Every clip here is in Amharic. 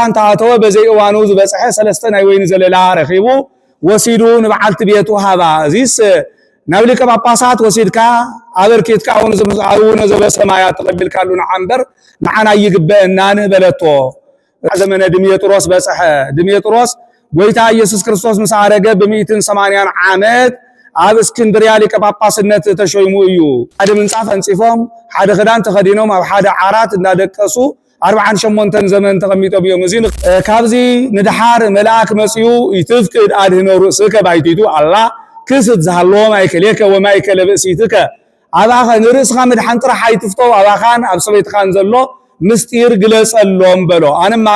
أنت أتوا بزي وانو زبصح سلسته ناي وين زللا رخيبو وسيدو نبعلت بيتو هذا زيس نبلك باباسات وسيدكا أبركيتكا عون زبسمايات تقبل كالون عنبر معنا يقبئنا بلتو زمن دميطروس بصح دميطروس ويتا ኢየሱስ ክርስቶስ መሳረገ በ180 ዓመት ኣብ እስክንድርያ ሊቀ ጳጳስነት ተሾይሙ እዩ ሓደ ምንጻፍ አንጽፎም ሓደ ክዳን ተኸዲኖም ኣብ ሓደ ዓራት እንዳደቀሱ 48 ዘመን ተቀሚጦም እዮም እዚ ካብዚ ንድሓር መልአክ መጽዩ ይትፍቅድ አድህኖ ርእስከ ባይቲቱ አላ ክስት ዝሃሎ ማይከለከ ወማይከለ ብእሲትከ አባኸ ንርእስኻ መድሓን ጥራሕ አይትፍቶ አባኻን ኣብ ሰበይትኻን ዘሎ ምስጢር ግለጸሎም በሎ ኣነማ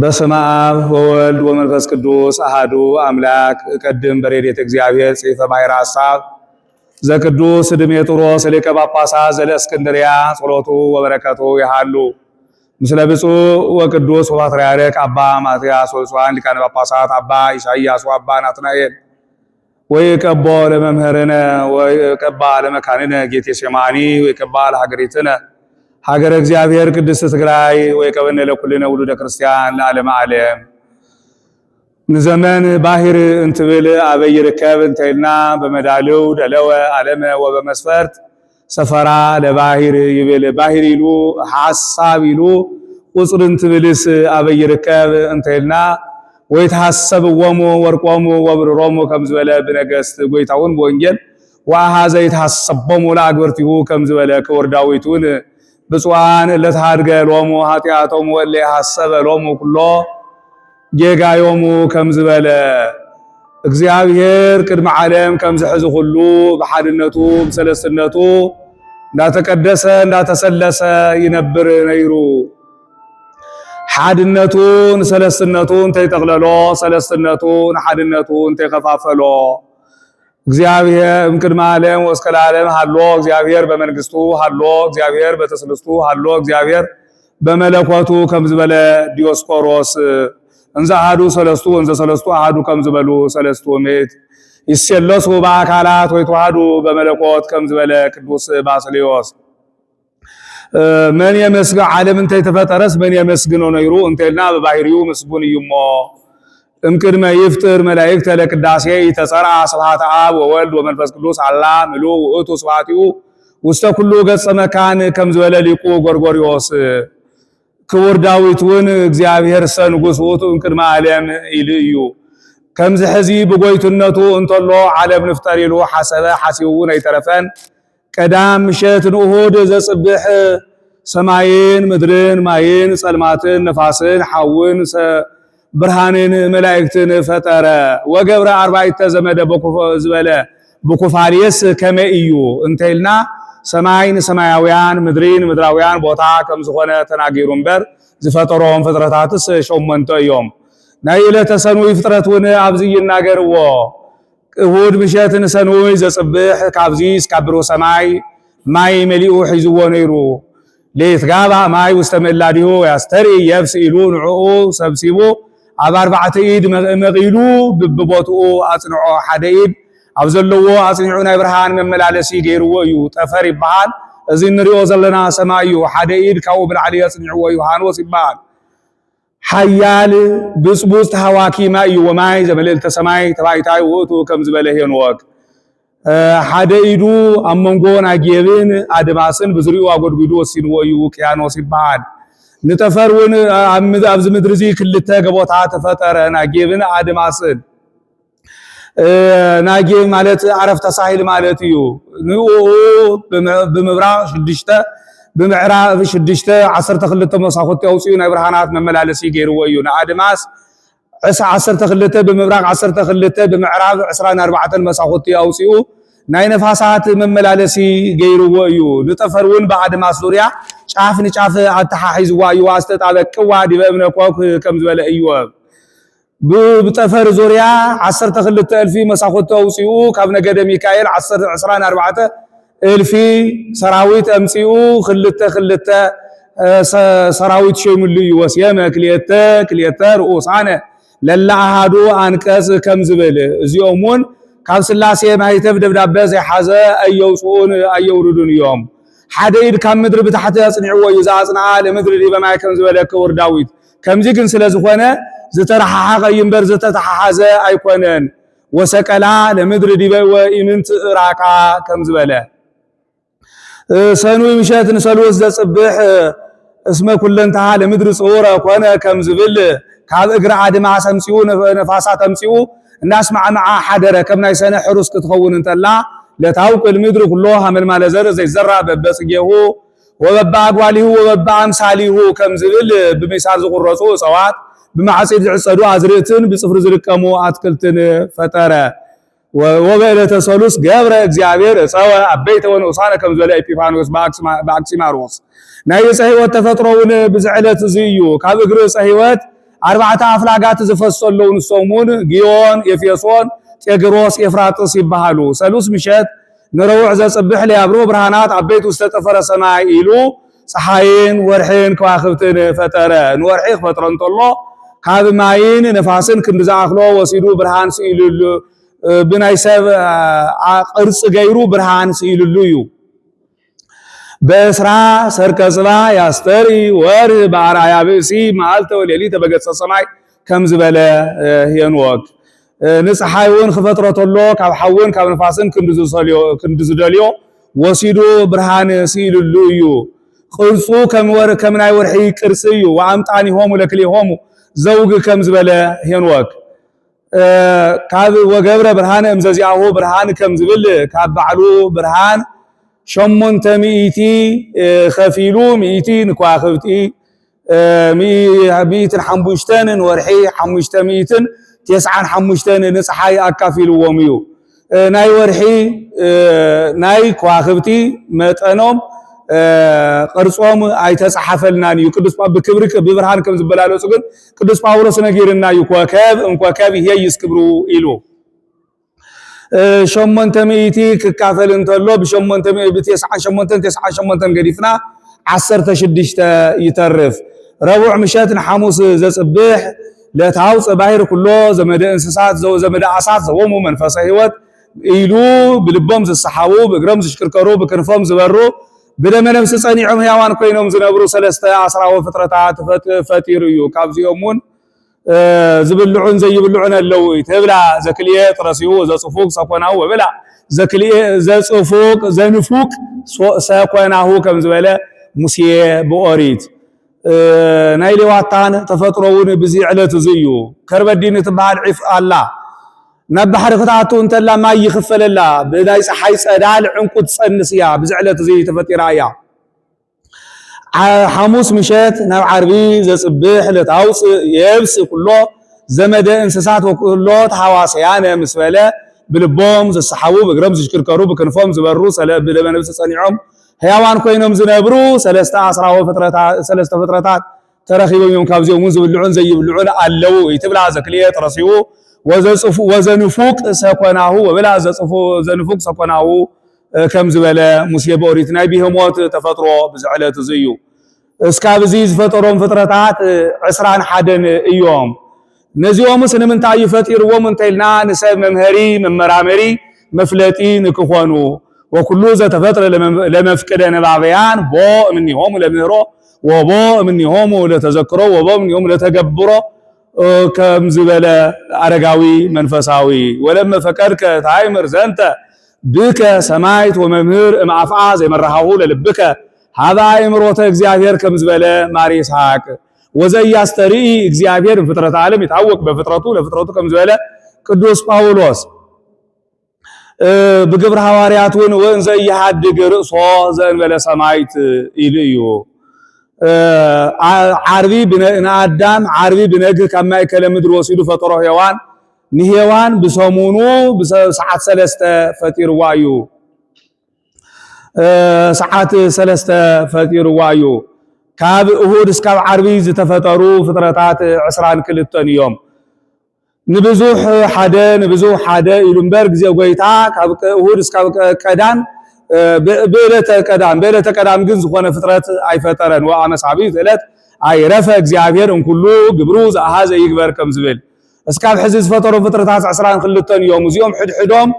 በስመ አብ ወወልድ ወመንፈስ ቅዱስ አሐዱ አምላክ ቀድም በረድኤተ እግዚአብሔር ጽሕፈ ባሕረ ሐሳብ ዘቅዱስ ድሜጥሮስ ሊቀ ጳጳሳት ዘእስክንድርያ ጸሎቱ ወበረከቱ ይሃሉ ምስለ ብፁዕ ወቅዱስ ወፓትርያርክ አባ ማትያስ ወጽዋን ሊቃነ ጳጳሳት አባ ኢሳይያስ ወአባ ናትናኤል ወይቀቦ ለመምህርነ ወይቀባ ለመካንነ ጌቴሴማኒ ወይቀባ ለሀገሪትነ ሀገረ እግዚአብሔር ቅድስት ትግራይ ወይቀበነ ለኩልነ ውሉደ ክርስቲያን ለዓለመ ዓለም ንዘመን ባሕር እንትብል አበይ ርከብ እንተይልና በመዳልው ደለወ ዓለመ ወበመስፈርት ሰፈራ ለባሕር ይብል ባሕር ይሉ ሐሳብ ይሉ ቁጽር እንትብልስ አበይ ርከብ እንተይልና ወይተሐሰብዎሙ ወርቆሙ ወብርሮሙ ከምዝበለ ብነገሥት ጎይታውን በወንጌል ወአኀዘ ይተሐሰቦሙ ለአግብርቲሁ ከምዝበለ ክቡር ዳዊቱን ብፁዓን ለታድገ ሎሙ ኃጢአቶሙ ወለ ሐሰበ ሎሙ ኩሎ ጌጋዮሙ ከምዝበለ እግዚአብሔር ቅድመ ዓለም ከምዝሕዝ ሁሉ በሓድነቱ በሰለስትነቱ እንዳተቀደሰ እንዳተሰለሰ ይነብር ነይሩ ሓድነቱን ሰለስትነቱን ተይጠቅለሎ ሰለስትነቱን ሓድነቱን ተይከፋፈሎ እግዚአብሔር እምቅድመ ዓለም ወእስከ ለዓለም ሃሎ እግዚአብሔር በመንግስቱ ሃሎ እግዚአብሔር በተስልስቱ ሃሎ እግዚአብሔር በመለኮቱ ከምዝበለ ዲዮስቆሮስ እንዘ አሐዱ ሰለስቱ ወንዘ ሰለስቱ አሐዱ ከምዝበሉ ሰለስቱ ምዕት ይሰለሱ በአካላት ወይተዋሐዱ በመለኮት ከምዝበለ ቅዱስ ባስልዮስ መን የመስግ ዓለም እንተ ተፈጠረስ መን የመስግነው ነይሩ እንተልና በባህሪው ምስጉን ይሞ እምቅድመ ይፍጥር መላእክት ለቅዳሴ ይተጸራ ስብሐተ አብ ወወልድ ወመንፈስ ቅዱስ አላ ምሉ ውእቱ ስብሐቲሁ ውስተ ኩሉ ገጸ መካን ከምዝበለ ሊቁ ጎርጎርዮስ ክቡር ዳዊትን እግዚአብሔር ሰንጉስ ውእቱ እምቅድመ ዓለም ይልዩ ከምዝ ሕዚ በጎይትነቱ እንተሎ ዓለም ንፍጠር ይሉ ሐሰበ ሐሲቡን አይተረፈን ቀዳም ምሸት ንኡሁድ ዘጽብሕ ሰማይን ምድርን ማይን ጸልማትን ነፋስን ሐውን ብርሃንን መላእክትን ፈጠረ ወገብረ አርባዕተ ዘመደ ዝበለ በኩፋልየስ ከመእዩ እንተልና ሰማይን ሰማያውያን ምድሪን ምድራውያን ቦታ ከምዝኾነ ተናገሩ እምበር ዝፈጠሮም ፍጥረታትስ ሾመንተ እዮም ናይ ዕለተ ሰኑይ ፍጥረቱን ኣብዚ ይናገርዎ እሁድ ምሸትን ሰኑይ ዘጽብሕ ካብዚ እስካብሮ ሰማይ ማይ መሊኡ ሒዝዎ ነይሩ ለይትጋባ ማይ ውስተ መላዲሁ ያስተሪ የብስ ኢሉ ንዕኡ ሰብሲቡ ኣብ ኣርባዕተ ኢድ መቂሉ ብቦትኡ አጽንዖ ሓደ ኢድ ኣብ ዘለዎ አጽንዑ ናይ ብርሃን መመላለሲ ገይርዎ እዩ ጠፈር ይበሃል እዚ ንሪኦ ዘለና ሰማይ እዩ ሓደ ኢድ ካብኡ ብላዕሊ አጽንዑዎ ዮሐንስ ይበሃል ሓያል ብጽቡጽ ተሃዋኪ ማይ እዩ ወማይ ዘመልዕልተ ሰማይ ተባይታይ ውእቱ ከምዝበለ ሄኖክ ሓደ ኢዱ ኣብ መንጎ ናጌብን ኣድማስን ብዝሪኡ ኣጎድጉዱ ወሲንዎ እዩ ውቅያኖስ ይበሃል ንጠፈርውን ኣብዚ ምድሪ እዚ ክልተ ገቦታት ተፈጠረ ናጌብን ኣድማስን ናጌብ ማለት ዓረፍተ ሳሂል ማለት እዩ ንኡ ብምብራቅ 6 ብምዕራብ 6 12 መሳኹቲ ኣውፅኡ ናይ ብርሃናት መመላለሲ ገይርዎ እዩ ንኣድማስ 12 ብምብራቅ 12 ብምዕራብ 24 መሳኹቲ ኣውፅኡ ናይ ነፋሳት መመላለሲ ገይርዎ እዩ ንጠፈርውን በኣድማስ ዙርያ ጫፍ ንጫፍ ኣተሓሒዝዋ እዩ ኣስተጣበቅዋ ዲበ እምነ ኮክ ከምዝበለ እዩ ብጠፈር ዙርያ 12000 መሳኹቲ ኣውፅኡ ካብ ነገደ ሚካኤል 24 الفي سراويت أمسيو خلت سراويت شملي وسيما كليتا رؤوسانا للا هادو أنكاس كم زبل زيومون كاب سلاسي ما يتبدأ بدابز حزا أيوسون أيوردون يوم حديد كم مدر بتحت يصنعوا يزاسنا على مدر اللي بما كم زبل كور داويد كم زيكن سلازخوانا زترح حاقا ينبر زتتحازا أيقونان وسكلا لمدر دي وإمنت راكا كم زبل سنوي مشات نسلوز زصبح اسمه كلنتها لمدر صورة كوانا كم زبل كاب اقرا عدما سمسيو نفاسات امسيو الناس مع حدره كمنا يسنه حرس كتخون انتلا لتاوق المدر كلها من مال زر زي زرع ببسجهو وببا اقواليه وببا امثاليه كم زبل بميسار زقرصو صوات بمعصيد عصدو ازريتن بصفر زرقمو اتكلتن فطره وبيله ثالث غبر እግዚአብሔር صوا ابيت ونوصان كم زبل ايبيفانوس باكسيماروس ناي صحيوت تفطرون بزعلت زيو كاب اغر صحيوت 4 أفلاقات زفصلون الصومون جيون يفيصون تيغروس يفراطس يبحالو سلوس مشات نروع زصبح لي ابرو برهانات عبيت واستطفر سماي يلو صحاين ورحين كواخبتن فتره نورحي فطرن طلو كاب ماين نفاسن كندزاخلو وسيدو برهان سيلو بنايسب قرص غيرو برهان سيلو يو بسرا سركزلا ياستري ور بارا بسي مالته وليلي تبقص سماي كم زبله هينوك نصحايون خفطرت الله كاب حون كاب نفاسن كندزدليو وسيدو برهان سيللويو خلصو كم ور كمناي ورحي قرصيو وامطاني هومو لكلي هومو زوج كم زبله هينوك كاب وغبره برهان امزازياو برهان كم زبل كاب بعلو برهان شمونت مئتي خفيلو مئتي نكواخبتي مئتن حموشتن ورحي حموشتميتن 9 حموشتن نصحاي اكافيلو وميو ناي ورحي ناي كواخبتي مطنوم قرصوم ايتصحفلناني قدوس بكبرك ببرهان كم زبلالو سغن قدوس باولوس نغيرنا يكواكب انكواكب هي يسكبرو إلو شمونتميتي ككافل انتلو بشمونتمي بتسعة شمونتن قريفنا 16 يترف ربع مشاتن حموس زصبح لتاوص باهر كله زمد انسسات زمد عصات زومو منفس هيوت إلو بلبوم زصحاو بغرم زشكركرو بكنفوم زبرو بدم نفس صنيعهم هيوان كوينوم زنبرو 3 فترات فتيريو كابزيومون زبلعون زي بلعون اللوي تبلا زكليه طرسيو زصفوق سقناو وبلا زكليه زصفوق زنفوق سقناو كم زبله موسيه بوريت نايلي واتان تفطرون بزي علت زيو كربدين تبال عف الله نبحر خطاتو انت لا ما يخفللا بداي صحي صدال عنقو تصنسيا بزي علت زي تفطيرايا حموس مشات ناب عربي زصبح لتاوص يبس كله زمد انسسات وكله حواسيان مسفله بلبوم زصحابو بغرمز يشكركرو بكنفوم زبرو بلبنبس صنيعهم هيوان كوينوم زنبرو 3 فترات ترخيبو يوم كابزيو منذ بلعون زي بلعون علو يتبلا زكليه ترسيو وزصفو وزنفوق سكناهو وبلا زصفو زنفوق سكناهو كم زبله موسيه بوريتنا بهموت تفطرو بزعلت زيو اسكابزي زفطروم فترات 21 يوم نزيوم سنمنتا يفطيرو منتلنا نسب ممهري ممرامري مفلتي نكخونو وكل ذا تفطر لمفقد نبابيان بو منهم لمهرو وبو منهم لتذكروا وبو منهم لتجبروا كم زبله ارغاوي منفساوي ولما فكرك تايمر زنت بك سمايت وممهر معفعا زي مرحاو للبك هذا امروت እግዚአብሔር كم زبله ماري اسحاق وزي يستري እግዚአብሔር ፍጥረት ዓለም يتعوق بفطرته لفطرته كم زبله ቅዱስ ጳውሎስ بግብረ ሐዋርያቱን ወንዘ ይሐድግ ርሶ ዘእንበለ ሰማይት ኢልዩ ዓርቢ ብነ አዳም ዓርቢ ብነግ ከማይ ከለምድር ወሲዱ ፈጥሮ ሔዋን ንሔዋን በሰሙኑ በሰዓት 3 ፈጢርዋዩ ሰዓት 3 ፈጢርዋዩ ካብ እሁድ እስከ ዓርቢ ዝተፈጠሩ ፍጥረታት 22 እዮም نبزوح حدا يلمبرغ زي غويتا ካብ እሁድ እስከ ቀዳም በዕለተ ቀዳም ግን ዝኾነ ፍጥረት ኣይፈጠረን ወአመሳቢት ዕለት ኣይረፈ እግዚአብሔር እንኩሉ ግብሩ ዘአሃዘ ይግበር ከም ዝብል እስካብ ሕዚ ዝፈጠሮ ፍጥረታት 22 እዮም እዚኦም ሕድሕዶም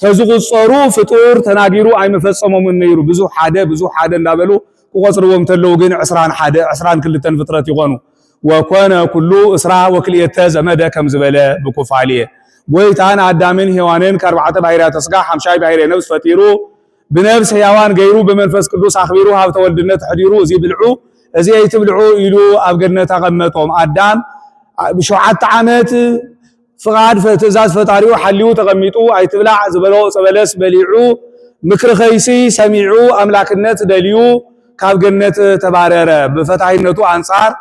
ተዝቁፀሩ ፍጡር ተናጊሩ ኣይመፈጸሞምን ነይሩ ብዙ ሓደ እንዳበሉ ቁቆጽርዎም ተለው ግን 22 ፍጥረት ይኾኑ ወኮነ ኩሉ እስራ ወክልኤተ ዘመደ ከም ዝበለ ብኩፋልየ ጎይታን አዳምን ሔዋንን ከአርባዕተ ባሕርያተ ሥጋ 50 ባሕርየ ነፍስ ፈጢሩ بنفس حيوان غيرو بمنفس قدوس اخبيرو هاب تولدነት حديرو ازي بلعو ازي يتبلعو يلو اب جنت تقمطوم ادم بشوعت عامت فقاد فتزاز فطاريو حليو تقميطو ايتبلع زبلو صبلس بليعو مكر خيسي سميعو املاكنت دليو كاب جنت تبارره بفتاينتو انصار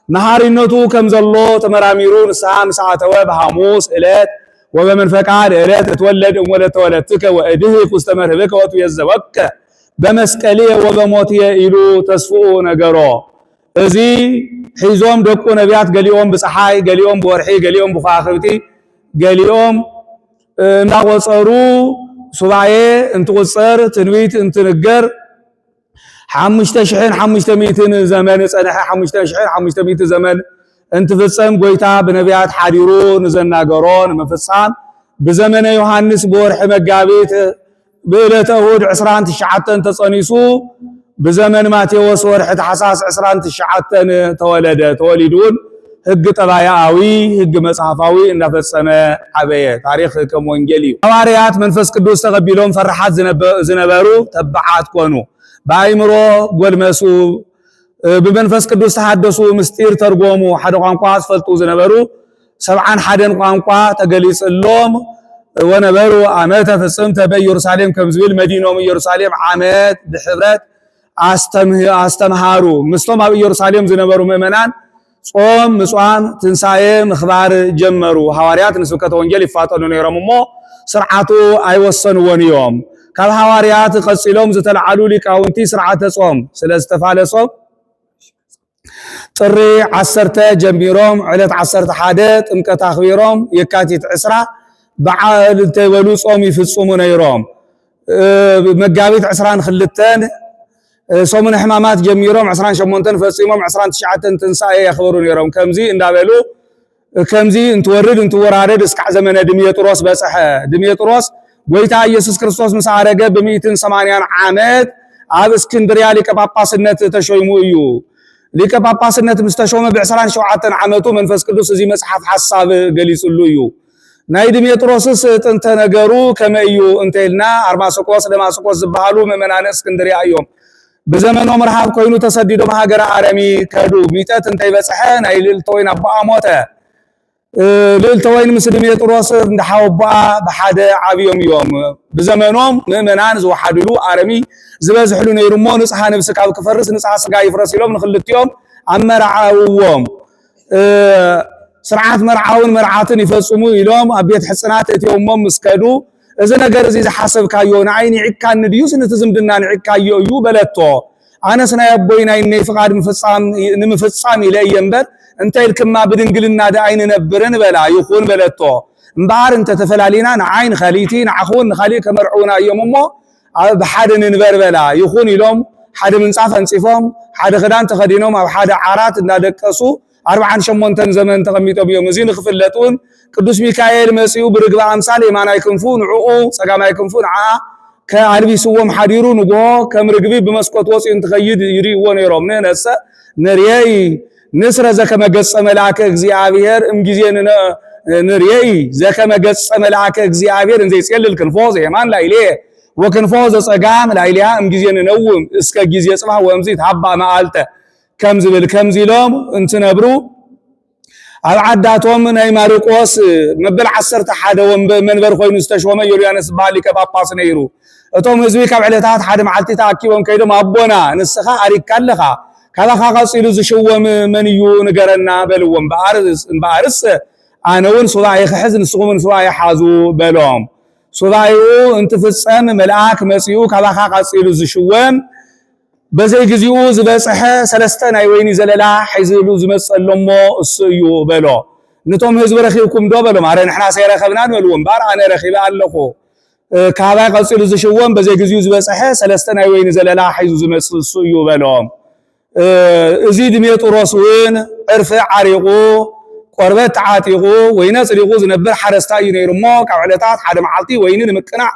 نهارينتو كمزلو تمراميرو سام ساعته بحموس الات وبمن فقال إلات تولد ولدتك وأدهك واستمرهبك وتيزوك بمسكلية وبموتية إلو تسفؤ نقرو إذي حيزوم دكو نبيات قليوم بصحاي قليوم بورحي قليوم بخاخبتي قليوم ناغوصرو سبعي انتغصر تنويت انتنقر 5,500 زمان صنح 5,500 زمان انت فصم ጎይታ በነቢያት ሐዲሩ ንዘናገሮን መፈሳም በዘመነ ዮሐንስ በወርሕ መጋቢት በዕለተ እሁድ 29 ተጸኒሱ በዘመን ማቴዎስ ወርሕ ታኅሳስ 29 ተወለደ ተወሊዱን ህግ ጠባያዊ ህግ መጽሐፋዊ እንደፈጸመ አበየ ታሪክ ከም ወንጌል ሐዋርያት መንፈስ ቅዱስ ተቀቢሎም ፈርሃት ዝነበሩ ተባዓት ኮኑ በአይምሮ ጎልመሱ بمنفس قدوس تحدثوا مستير ترجموا حدا قانقوا اسفلتوا زنبرو 71 قانقوا تجليس اللوم ونبروا عامات في الصمت بيرسالم كمزويل مدينه من يرسالم عامات بحبرات استمهاروا مستوم بيرسالم زنبروا مؤمنان صوم مصوام تنساي مخبار جمروا حواريات نسبكه وانجيل يفاطنوا يرممو سرعته ايوسنون يوم كالحواريات قصيلهم زتلعلوا لقاونتي سرعه صوم سلاستفالصوا ጥሪ 10 ጀምሮም ዕለት 11 ጥምቀት አኽቢሮም የካቲት 10 በዓል ተበሉ ጾም ይፍጽሙ ነይሮም መጋቢት 22 ሶሙን ሕማማት ጀምሮም 28 ፈጽሞም 29 ትንሳኤ ያኽብሩ ነይሮም ከምዚ እንዳበሉ ከምዚ እንትወርድ እንትወራረድ እስከ ዘመነ ድሜጥሮስ በጽሐ ድሜጥሮስ ጎይታ ኢየሱስ ክርስቶስ መሳረገ በ180 ዓመት አብ እስክንድርያ ሊቀ ጳጳስነት ተሾይሙ እዩ ሊቀ ጳጳስነት ምስተሾመ በ27 ዓመቱ መንፈስ ቅዱስ እዚ መጽሐፍ ሐሳብ ገሊጽሉ እዩ ናይ ድሜጥሮስስ ጥንተ ነገሩ ከመዩ እንተልና አርማስቆስ ደማስቆስ ዝባሃሉ መመናነ እስክንድርያ እዮም በዘመኖም ረሃብ ኮይኑ ተሰዲዶም ሃገረ አረሚ ከዱ ሚጠት እንተ ይበጽሐ ናይ ልልተወይን አባ ሞተ ልልተወይን ምስ ድሜጥሮስ እንደሐወባ በሓደ ዓብዮም እዮም በዘመኖም መመናን ዝወሓድሉ አረሚ ዝበዝሕሉ ነይሩሞ ንጽሐ ነብስ ካብ ክፈርስ ንጽሐ ስጋ ይፍረስ ኢሎም ንኽልቲዮም አመራዓውዎም ስርዓት መርዓውን መርዓትን ይፈጽሙ ኢሎም ኣብ ቤት ሕጽናት እትዮሞም መስከዱ እዚ ነገር እዚ ዝሓሰብካዮ ንዓይኒ ዕካን ድዩስ ንትዝምድና ንዕካዮ እዩ በለቶ አነስና ያቦይና ናይ ፍቃድ ንምፍጻም ኢለየ እምበር እንታይ ልክማ ብድንግልና ዳይን ነበረን በላ ይኹን በለቶ እምባር እንተ ተፈላሊና ንዓይን ኸሊቲ ንዓኹን ንኻሊ ከመርዑና እዮምሞ بحد ننبر بلا يخون يلوم حد من صافن صفهم حد خدان تخدينهم او حد عارات اندادقسو 48 زمن تقميطو بيوم زين خفلتون قدوس ميكائيل مسيو برغبا امثال يمانا يكنفون عقو صقاما يكنفون ع كعربي سوم حديرو نغو كمرغبي بمسكوت وصين تخيد يريو نيروم ننس نريي نسر زكما ገጸ መልአከ እግዚአብሔር እምጊዜን نريي زكما ገጸ መልአከ እግዚአብሔር እንዘ ይጽልል ክንፎዝ የማን ላይ ለ وكنفوز صقام لايليا ام غزين نوم اسك غزي صباح ومزيت حبا مالته كمز لهم انت نبرو العداتهم ناي مارقوس مبل 10 حدا ومنبر خوينو استشومه يوليانس باليك باباس نيرو اتوم هزوي ካብ ዕለታት ሓደ መዓልቲ ታኪቦም ከይዶም አቦና ንስኻ አሪካለኻ ካላኻ ቃጽሉ ዝሽወም መንዩ ንገረና በልዎም በአርስ አነውን ሱባኤ ክሕዝ ንስኹም ሱባኤ ሓዙ በሎም ሱባኤው እንትፍጸም መልአክ መጽኡ ካላኻ ቃጽሉ ዝሽወም በዘይ ግዚኡ ዝበጽሐ ሰለስተ ናይ ወይኒ ዘለላ ሒዝሉ ዝመጸሎሞ እሱ በሎ ንቶም ህዝብ ረኺብኩም ዶ በሎም አረ ንሕና ሰይረኸብናን በልዎም ባር አነ ረኺበ ኣለኹ كابا قصيل زشوم بزي غزيو زبصحه سلسته ناي وين زللا حيزو زمصص يوبلهم ازي دميط روسون عرف عريقو قربت عاتيقو وين صريقو زنبر حرستا ينيرمو كعلتات حد معلتي وين نمقنع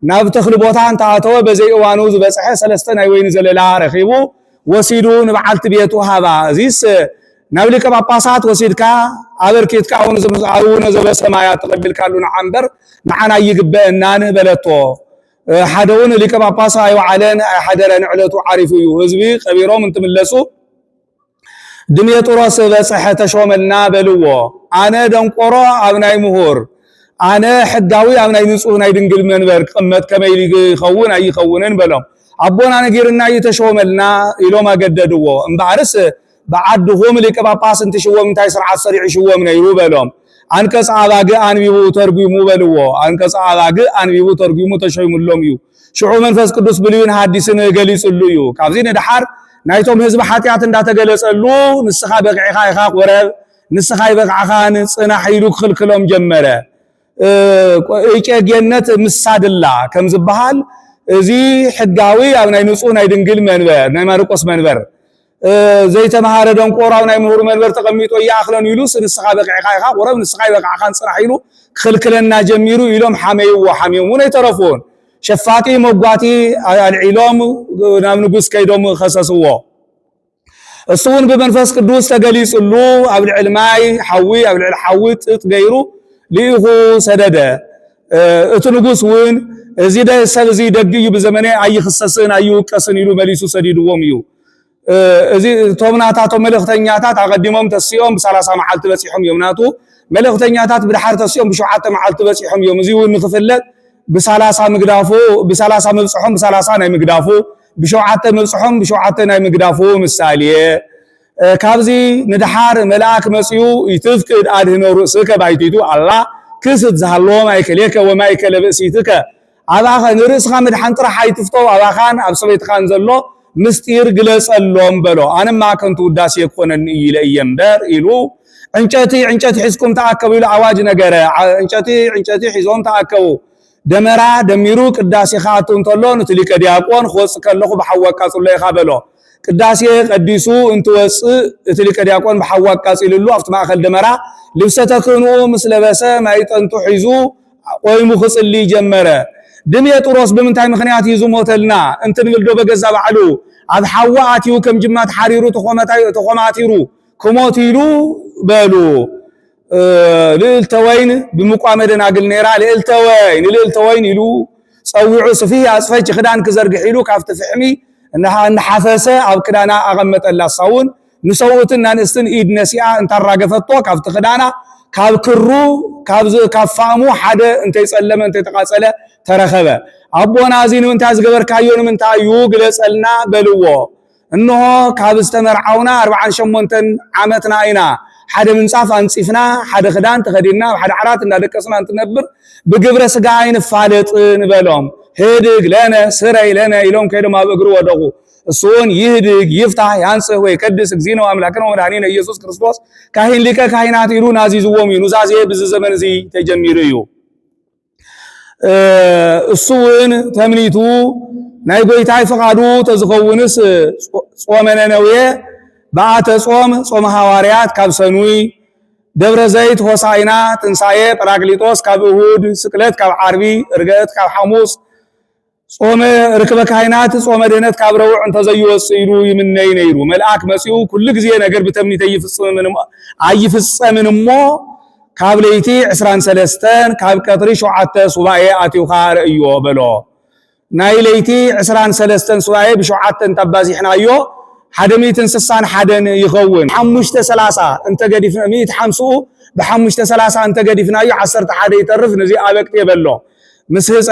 ناب تخل بوتا انت اتو بزي اوانو زبصحه سلسته ناي وين زللا رخيبو وسيدو نبعلت بيتو هذا زيس نابلك باباسات وسيدكا አበርኬትካ አሁን ዘመዛሩነ ዘበሰማያት ተቀበል ካሉና አንበር معنا يغبئنا نبلتو حدون لك باباسا ايو علينا حدرا نعلتو عارفو حزبي خبيروم انتملسو دميت راس بصحه تشوملنا بلو انا دنقرا ابناي مهور انا حداوي ابناي نصو ناي دنگل منبر قمت كميل يخون اي يخونن بلوم ابونا نغيرنا يتشوملنا يلو ما قددو امبارس بعدهم لك باباس انت شوم انت سرعه سريع شوم نيرو بلوم አንቀጽ አባገ አንቢቡ ተርጉሙ በልዎ አንቀጽ አባገ አንቢቡ ተርጉሙ ተሸይሙሎም እዩ ሽዑ መንፈስ ቅዱስ ብሉይን ሐዲስን ገሊጽሉ እዩ ካብዚ ነድሓር ናይቶም ህዝብ ኃጢአት እንዳተገለጸሉ ንስኻ በቅዒኻ ኢኻ ቆረብ ንስኻ ይበቅዓኻን ጽናሕ ኢሉ ክልክሎም ጀመረ እጨገነት ምሳድላ ከም ዝበሃል እዚ ሕጋዊ ኣብ ናይ ንጹህ ናይ ድንግል መንበር ናይ ማርቆስ መንበር زيت مهارة دنقورا وناي مهور منبر تقميتو ياخلن يلوس نسخا بقعيخا يخا قرب نسخا يبقعخان صنح يلو خلكلنا جميرو يلوم حميو وحميمون يترفون شفاتي مبقاتي العلوم نام نقوس كيدوم خصصوه الصون بمنفس قدوس تقليس اللو أبل العلماي حوي أبل الحوي تغيرو ليهو سدده اتنقوس وين زيده سلزي دقيو بزمنه اي خصصين ايو كسن يلو مليسو سديدو وميو እዚ ቶምናታቶ መልእክተኛታት አቀዲሞም ተሲኦም ብ30 መዓልት በጽሖም የምናቱ መልእክተኛታት ብድሓር ተሲኦም ብ7 መዓልት በጽሖም የም እዚ ውን ንኽፍለጥ ብ30 ምግዳፉ ብ30 መብጽሖም ብ30 ናይ ምግዳፉ ብ7 መብጽሖም ብ7 ናይ ምግዳፉ ምሳሌየ ካብዚ ንድሓር መልአክ መጽዩ ይትፍቅድ አድህኖ ርእስከ ባይቲቱ አላ ክስት ዝሃሎ ማይከለከ ወማይከለ በእሲትከ አባኸ ንርእስኻ ምድሓን ጥራሕ አይትፍቶ አባኻን ኣብ ሰበይትኻን ዘሎ مستير ግለጸሎም በሎ አንማ ከንቱ ውዳሴ የኮነን ይለ ይምበር ኢሉ እንጨቲ ሒዝኩም ተአከቡ ኢሉ አዋጅ ነገረ እንጨቲ ሒዞም ተአከቡ ደመራ ደሚሩ ቅዳሴ ኻቱ እንተሎ ንትሊቀ ዲያቆን ኾጽ ከለኹ በሐዋቃጽሎ ይኻበሎ ቅዳሴ ቀዲሱ እንትወጽ ትሊቀ ዲያቆን በሐዋቃጽልሉ አፍት ማእከል ደመራ ልብሰተክኑ ምስለበሰ ማይጠንቱ ሒዙ ቆይሙ ኽጽሊ ጀመረ دميطروس بمنتاي مخنيات يزو موتلنا انت نبلدو بغزا بعلو اب حواتيو كم جمات حريرو تخوماتيرو كوموتيلو بلو للتوين بمقامدنا قل نيرا للتوين يلو صويعو صفيه اصفيج خدان كزرغحيلو كافت فحمي انها نحفسه اب كدانا اغمت الله صون نسوتنا نستن ايد نسيا انت راغفتو كافت خدانا ካብ ክሩ ካብ ፋሙ ሓደ እንተ ይጸለመ እንተ ተቃጸለ ተረኸበ አቦና ዚኑ እንታ ዝገበርካዮን ምንታዩ ግለጸልና በልዎ እንሆ ካብ ዝተመርዓውና 48 ዓመትና ኢና ሓደ ምንጻፍ አንጽፍና ሓደ ክዳን ተኸዲና ሓደ ዓራት እንዳደቀስና እንትነብር በግብረ ስጋ አይን ፋለጥ ንበሎም ሄድግ ለነ ስረይ ለነ ኢሎም ከይዶም ኣብ እግሩ ወደቁ እሱን ይህድግ ይፍታህ ያንጽህ ወይ ቅድስ እግዚእነ አምላክነ ወመድኃኒነ ኢየሱስ ክርስቶስ ካህን ሊቀ ካህናት ይሉ ናዚዝዎም ኑዛዜ በዚ ዘመን እዚ ተጀሚሩ እዩ እሱን ተምኒቱ ናይ ጎይታይ ፈቃዱ ተዝኸውንስ ጾመ ነነዌ በአተ ጾም ሐዋርያት ካብ ሰኑይ ደብረ ዘይት ሆሳዕና ትንሳኤ ጰራቅሊጦስ ካብ እሁድ ስቅለት ካብ ዓርቢ እርገት ካብ ሐሙስ ጾመ ርክበ ካህናት ጾመ ድህነት ካብ ረቡዕ እንተዘይወጽኢሉ ይምነይ ነይሩ መልአክ መጽኡ ኩሉ ጊዜ ነገር በተምኒተ አይፍጸምንሞ ካብ ለይቲ 23 ካብ ቀጥሪ 7 ሱባኤ አትዩኻ ረእዮ በሎ ናይ ለይቲ 23 ሱባኤ ብ7 እንተባዚሕናዮ ሓደ 161 ይኸውን 530 እንተ ገዲፍና 150 ብ530 እንተ ገዲፍናዮ 11 ይተርፍ ነዚ አበቅት የበሎ مسهص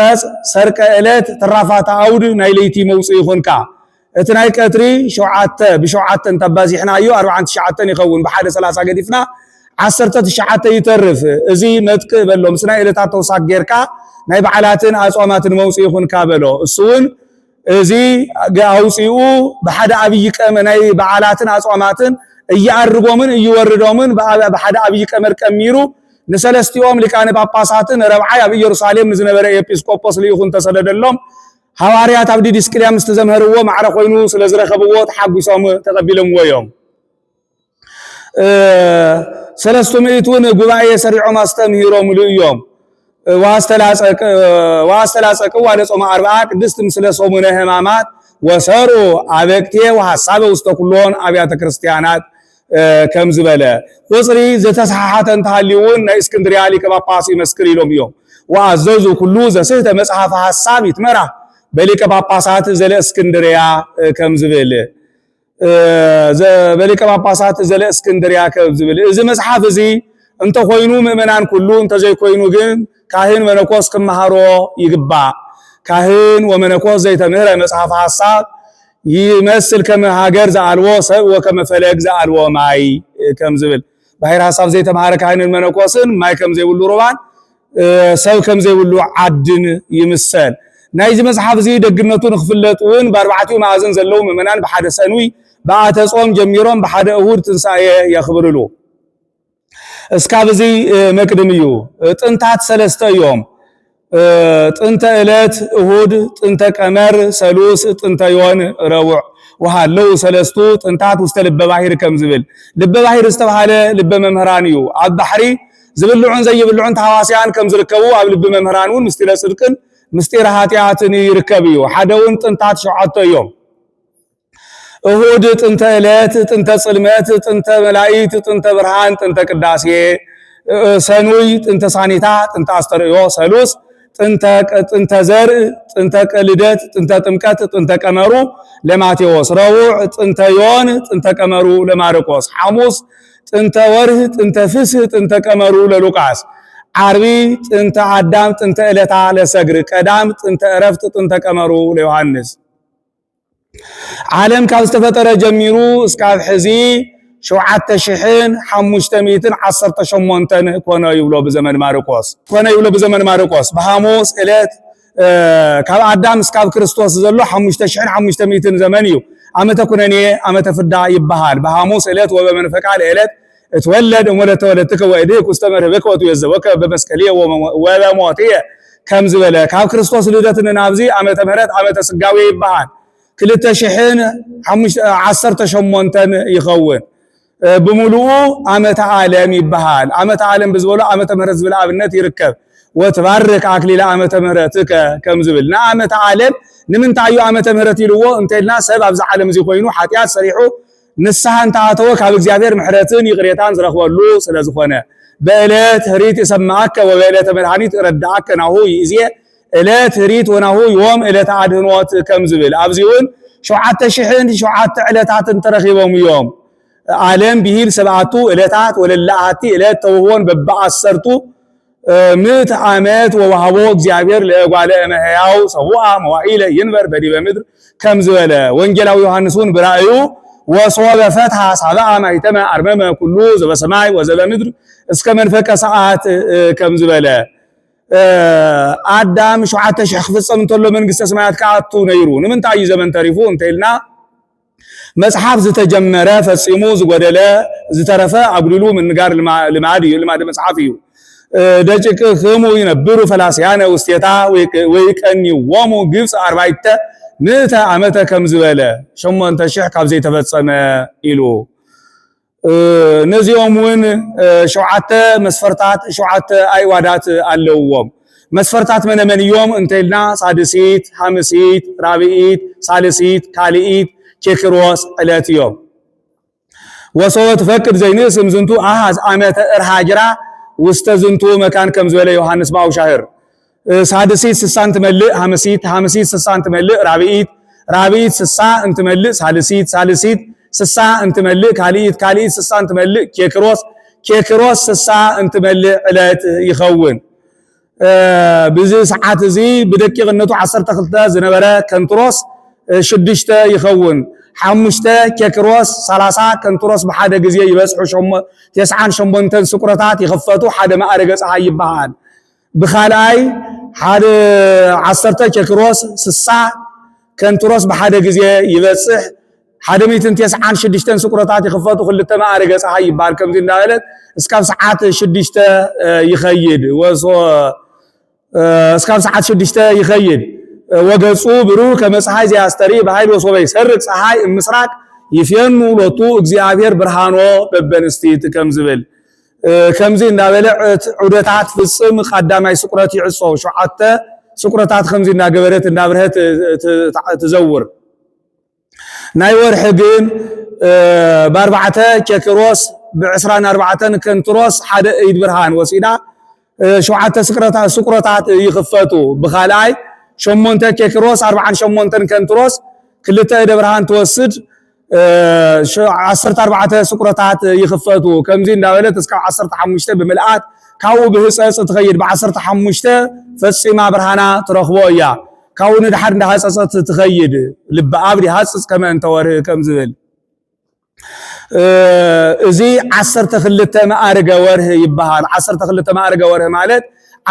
سرق እለት ተራፋታ አውድ ናይ ለይቲ መውጽእ ይኾንካ እቲ ናይ ቀጥሪ 7 ብ7 እንተባዚሕናዮ 49 ይኸውን በሓደ 30 ገዲፍና 19 ይተርፍ እዚ መጥቅ በሎ ምስና እለታት ተውሳክ ጌርካ ናይ በዓላትን አጽዋማትን መውጽእ ይኾንካ በሎ እሱን እዚ አውጽኡ በሓደ አብይ ቀመ ናይ በዓላትን አጽዋማትን እያርጎምን እይወርዶምን በሓደ አብይ ቀመር ቀሚሩ ንሰለስቲኦም ሊቃነ ጳጳሳትን ረብዓይ ኣብ ኢየሩሳሌም ንዝነበረ ኤጲስቆጶስ ሊኹን ተሰደደሎም ሐዋርያት ኣብ ዲድስቅልያ ምስ ተዘምህርዎ ማዕረ ኮይኑ ስለዝረኸብዎ ተሓጒሶም ተቐቢሎምዎ እዮም። ሰለስቱ ምእቱን ጉባኤ ሰሪዖም አስተምህሮም እዮም። ዋስተላጸቅ ዋለጾም አርባዓ ቅድስት ምስለ ሰሙነ ሕማማት ወሰሩ አበቅቴ ወሐሳበ ውስተ ኩሎን አብያተ ክርስቲያናት ከም ዝበለ ቁጽሪ ዘተሰሓሓተን ተሃሊውን ናይ እስክንድርያ ሊቀ ጳጳስ ይመስክር ኢሎም እዮም። ወአዘዙ ኩሉ ዘስህተ መጽሐፈ ሐሳብ ይትመራ በሊቀ ጳጳሳት ዘለ እስክንድርያ ከም ዝብል በሊቀ ጳጳሳት ዘለ እስክንድርያ ከም ዝብል እዚ መጽሐፍ እዚ እንተ ኮይኑ ምእመናን ኩሉ እንተ ዘይኮይኑ ግን ካህን መነኮስ ክመሃሮ ይግባእ። ካህን ወመነኮስ ዘይተምህረ መጽሐፈ ሐሳብ ይመስል ከም ሃገር ዘአልዎ ሰብ ወከመ ፈለግ ዘአልዎ ማይ ከም ዝብል ባሕር ሐሳብ ዘይተማሃረ ካህንን መነኮስን ማይ ከም ዘይብሉ ሩባን ሰብ ከም ዘይብሉ ዓድን ይምሰል። ናይዚ መጽሐፍ እዚ ደግነቱ ንኽፍለጥውን በአርባዕቱ ማዕዘን ዘለው ምእመናን ብሓደ ሰኑይ በአተ ጾም ጀሚሮም ብሓደ እሁድ ትንሳኤ የኽብርሉ። እስካብ እዚ መቅድም እዩ። ጥንታት ሰለስተ እዮም። ጥንተ ዕለት እሁድ፣ ጥንተ ቀመር ሰሉስ፣ ጥንተ ዮን ረቡዕ ወሃለው ሰለስቱ ጥንታት ውስተ ልበ ባሕር ከም ዝብል ልበ ባሕር ዝተባሃለ ልበ መምህራን እዩ። ኣብ ባሕሪ ዝብልዑን ዘይብልዑን ተሃዋስያን ከም ዝርከቡ ኣብ ልቢ መምህራን እውን ምስጢረ ጽድቅን ምስጢረ ኃጢአትን ይርከብ እዩ። ሓደውን ጥንታት 7 እዮም። እሁድ ጥንተ ዕለት፣ ጥንተ ጽልመት፣ ጥንተ መላእክት፣ ጥንተ ብርሃን፣ ጥንተ ቅዳሴ፣ ሰኑይ ጥንተ ሳኒታ፣ ጥንተ አስተርእዮ፣ ሰሉስ ጥንተ ዘርእ፣ ጥንተ ልደት፣ ጥንተ ጥምቀት፣ ጥንተ ቀመሩ ለማቴዎስ፣ ረቡዕ ጥንተ ዮን፣ ጥንተ ቀመሩ ለማርቆስ፣ ሐሙስ ጥንተ ወርህ፣ ጥንተ ፍስህ፣ ጥንተ ቀመሩ ለሉቃስ፣ ዓርቢ ጥንተ አዳም፣ ጥንተ ዕለታ ለሰግር፣ ቀዳም ጥንተ ዕረፍት፣ ጥንተ ቀመሩ ለዮሐንስ። ዓለም ካብ ዝተፈጠረ ጀሚሩ እስካብ ሕዚ 7518 ኮነ ይብሎ ብዘመን ማርቆስ በሐሙስ ዕለት ካብ አዳም እስካብ ክርስቶስ ዘሎ 5500 ዘመን እዩ። ዓመተ ኩነኔ ዓመተ ፍዳ ይበሃል። በሐሙስ ዕለት ወበመንፈቃ ዕለት እትወለድ እሞለተ ወለትከ ወእድህ ውስተ መርህበከ ወትየዘበከ በመስቀልየ ወበሞትየ ከም ዝበለ ካብ ክርስቶስ ልደትን ናብዚ ዓመተ ምህረት ዓመተ ስጋዌ ይበሃል። 2018 ይኸውን። بملؤ عمت عالم يبهال عمت عالم بزبلو عمت مهرت زبل عبنت يركب وتبارك عقلي عمت مهرتك كم زبل عمت عالم نمن تعيو عمت مهرت يلوو انت الناس سبب ز عالم زي خوينو حاتيات صريحو نسحان تعاتو كاب እግዚአብሔር ምሕረትን ይቅሬታን ዝረኽበሉ ስለዝኾነ በእለት ህሪት ይሰማዓከ ወበእለት መድኃኒት ረዳዓከ ናሁ ይእዜ እለት ህሪት ወናሁ ዮም እለት አድህኖት ከም ዝብል ኣብዚውን 7000 ዕለታትን ተረኺቦም እዮም ዓለም ቢሂል ሰባቱ ዕለታት ወለላአቲ ዕለት ተውሆን በበአሰርቱ ምት ዓመት ወወሃቦ እግዚአብሔር ለጓለ እመሕያው ሰውአ መዋኢለ ይንበር በዲበ ምድር ከም ዝበለ ወንጌላዊ ዮሐንስን ብራእዩ ወሶበ ፈትሐ ሰብአ ማይተመ አርመመ ኩሉ ዘበሰማይ ወዘበምድር እስከ መንፈቀ ሰዓት ከም ዝበለ አዳም 7000 ክፍጸም እንተሎ መንግስተ ሰማያት ካአቱ ነይሩ ንምንታይ ዘመን ተሪፉ እንተልና መጽሐፍ ዝተጀመረ ፈጽሙ ዝጎደለ ዝተረፈ አጉሊሉ ምንጋር ልማድ መጽሐፍ እዩ ደጭቅ ህሙ ይነብሩ ፈላስያነ ውስቴታ ወይቀኒዎሙ ግብጽ 40 ምዕተ ዓመተ ከም ዝበለ 8000 ካብ ዘይተፈጸመ ኢሉ ነዚኦምን 7 መስፈርታት 7 አይዋዳት አለውዎም መስፈርታት መነመንዮም እንተልና ሳድሲት ሐምሲት ራብዒት ሳልሲት ካልኢት ኬክሮስ ዕለትዮም ወሶት ፈቅድ ዘይንስም ዝንቱ አሃዝ ዓመተ እርሃጅራ ውስተ ዝንቱ መካን ከም ዝበለ ዮሐንስ ባውሻህር ሳድሲት 60 ትመልእ ሐምሲት 60 ትመልእ ራብዒት 60 ትመልእ ሳልሲት 60 ትመልእ ካልኢት 60 ትመልእ ኬክሮስ 60 ትመልእ ዕለት ይኸውን ብዚ ሰዓት እዚ ብደቂቅነቱ 12 ዝነበረ ከንትሮስ 6 ይኸውን 5 ኬክሮስ 30 ከንትሮስ በሓደ ግዜ ይበጽሑ 98 ስቁረታት ይኸፈቱ ሓደ ማዕረገ ፀሐይ ይበሃል ብኻልኣይ ሓደ 10 ኬክሮስ 60 ከንትሮስ በሓደ ግዜ ይበጽሕ حدميتن تسعان شدشتن سكرتات يخفاتو خلت ما أرجع صحيح بار كم زين داولت اسكاب ساعات شدشته يخيد وصو اسكاب ساعات شدشته يخيد وجسو برو كمسحاي زي أستري بهاي وصو بيسرق صحاي المسراك يفينو لطو إجزاء برهانو ببنستيت كم زبل كم زين داولت عودات في الصم خدامي سكرات يعصو شو حتى سكرتات خمزين ناقبرت النابرهت تزور نايور حقين باربعته ككروس بعسران أربعة كنتروس حد إيد برهان وسيدا شو حتى سكرتات يخفتو بخالاي شمونته ككروس 4 شمونته كنتروس كلتا إيد برهان توسد شو 14 سكرتات يخفتو كم زين داولت اسكا 15 بملئات كاو بهصص تخيل ب15 فصيما برهانا ترخبويا كاو ندحر እንደሐصص تخيل لب ابدي حصص كما انت وره كم زبل ازي 12 ማዕርገ ወርህ ይባሃል 12 ማዕርገ ወርህ ማለት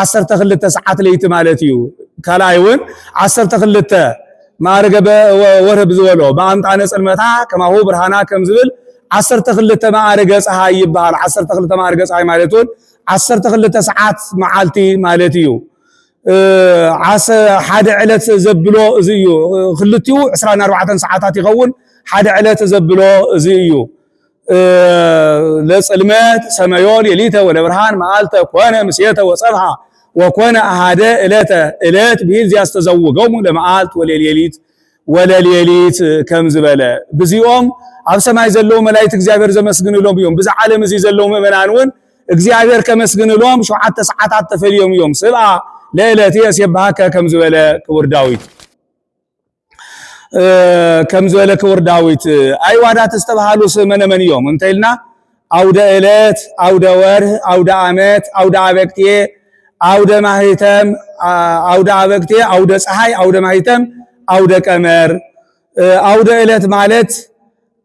12 ሰዓት ለይት ማለት እዩ ካላይውን 12 ማዕርገ ወርህ ብዝወሎ በአምጣነ ጽልመታ ከማሁ ብርሃና ከም ዝብል 12 ማዕርገ ፀሐይ ይባሃል 12 ማዕርገ ፀሐይ ማለቱን 12 ሰዓት መዓልቲ ማለት እዩ ሓደ ዕለት ዘብሎ እዚዩ ክልቲው 24 ሰዓታት ይኸውን ሓደ ዕለት ዘብሎ እዚዩ ለጽልመት ሰማዮን የሊተ ወለብርሃን መዓልተ ኮነ ምስየተ ወጸብሃ ወኮነ አሃደ እለት ቢል ዚያስተዘውገሙ ለመዓልት ወለሌሊት ወለሌሊት ከም ዝበለ በዚኦም ኣብ ሰማይ ዘለው መላእክት እግዚአብሔር ዘመስግንሎም እዮም በዛ ዓለም እዚ ዘለው ምእመናን እግዚአብሔር ከመስግንሎም 7 ሰዓታት ተፈልዮም እዮም ስብዓ ለዕለት የስብሐከ ከም ዝበለ ክቡር ዳዊት كم زوله كور داويت اي وادات استبحالو سمنمن يوم انتيلنا عود الات عود وره عود عامت عود عبكتي عود ماهيتم عود عبكتي عود ፀሐይ عود ماهيتم عود قمر عود الات ማለት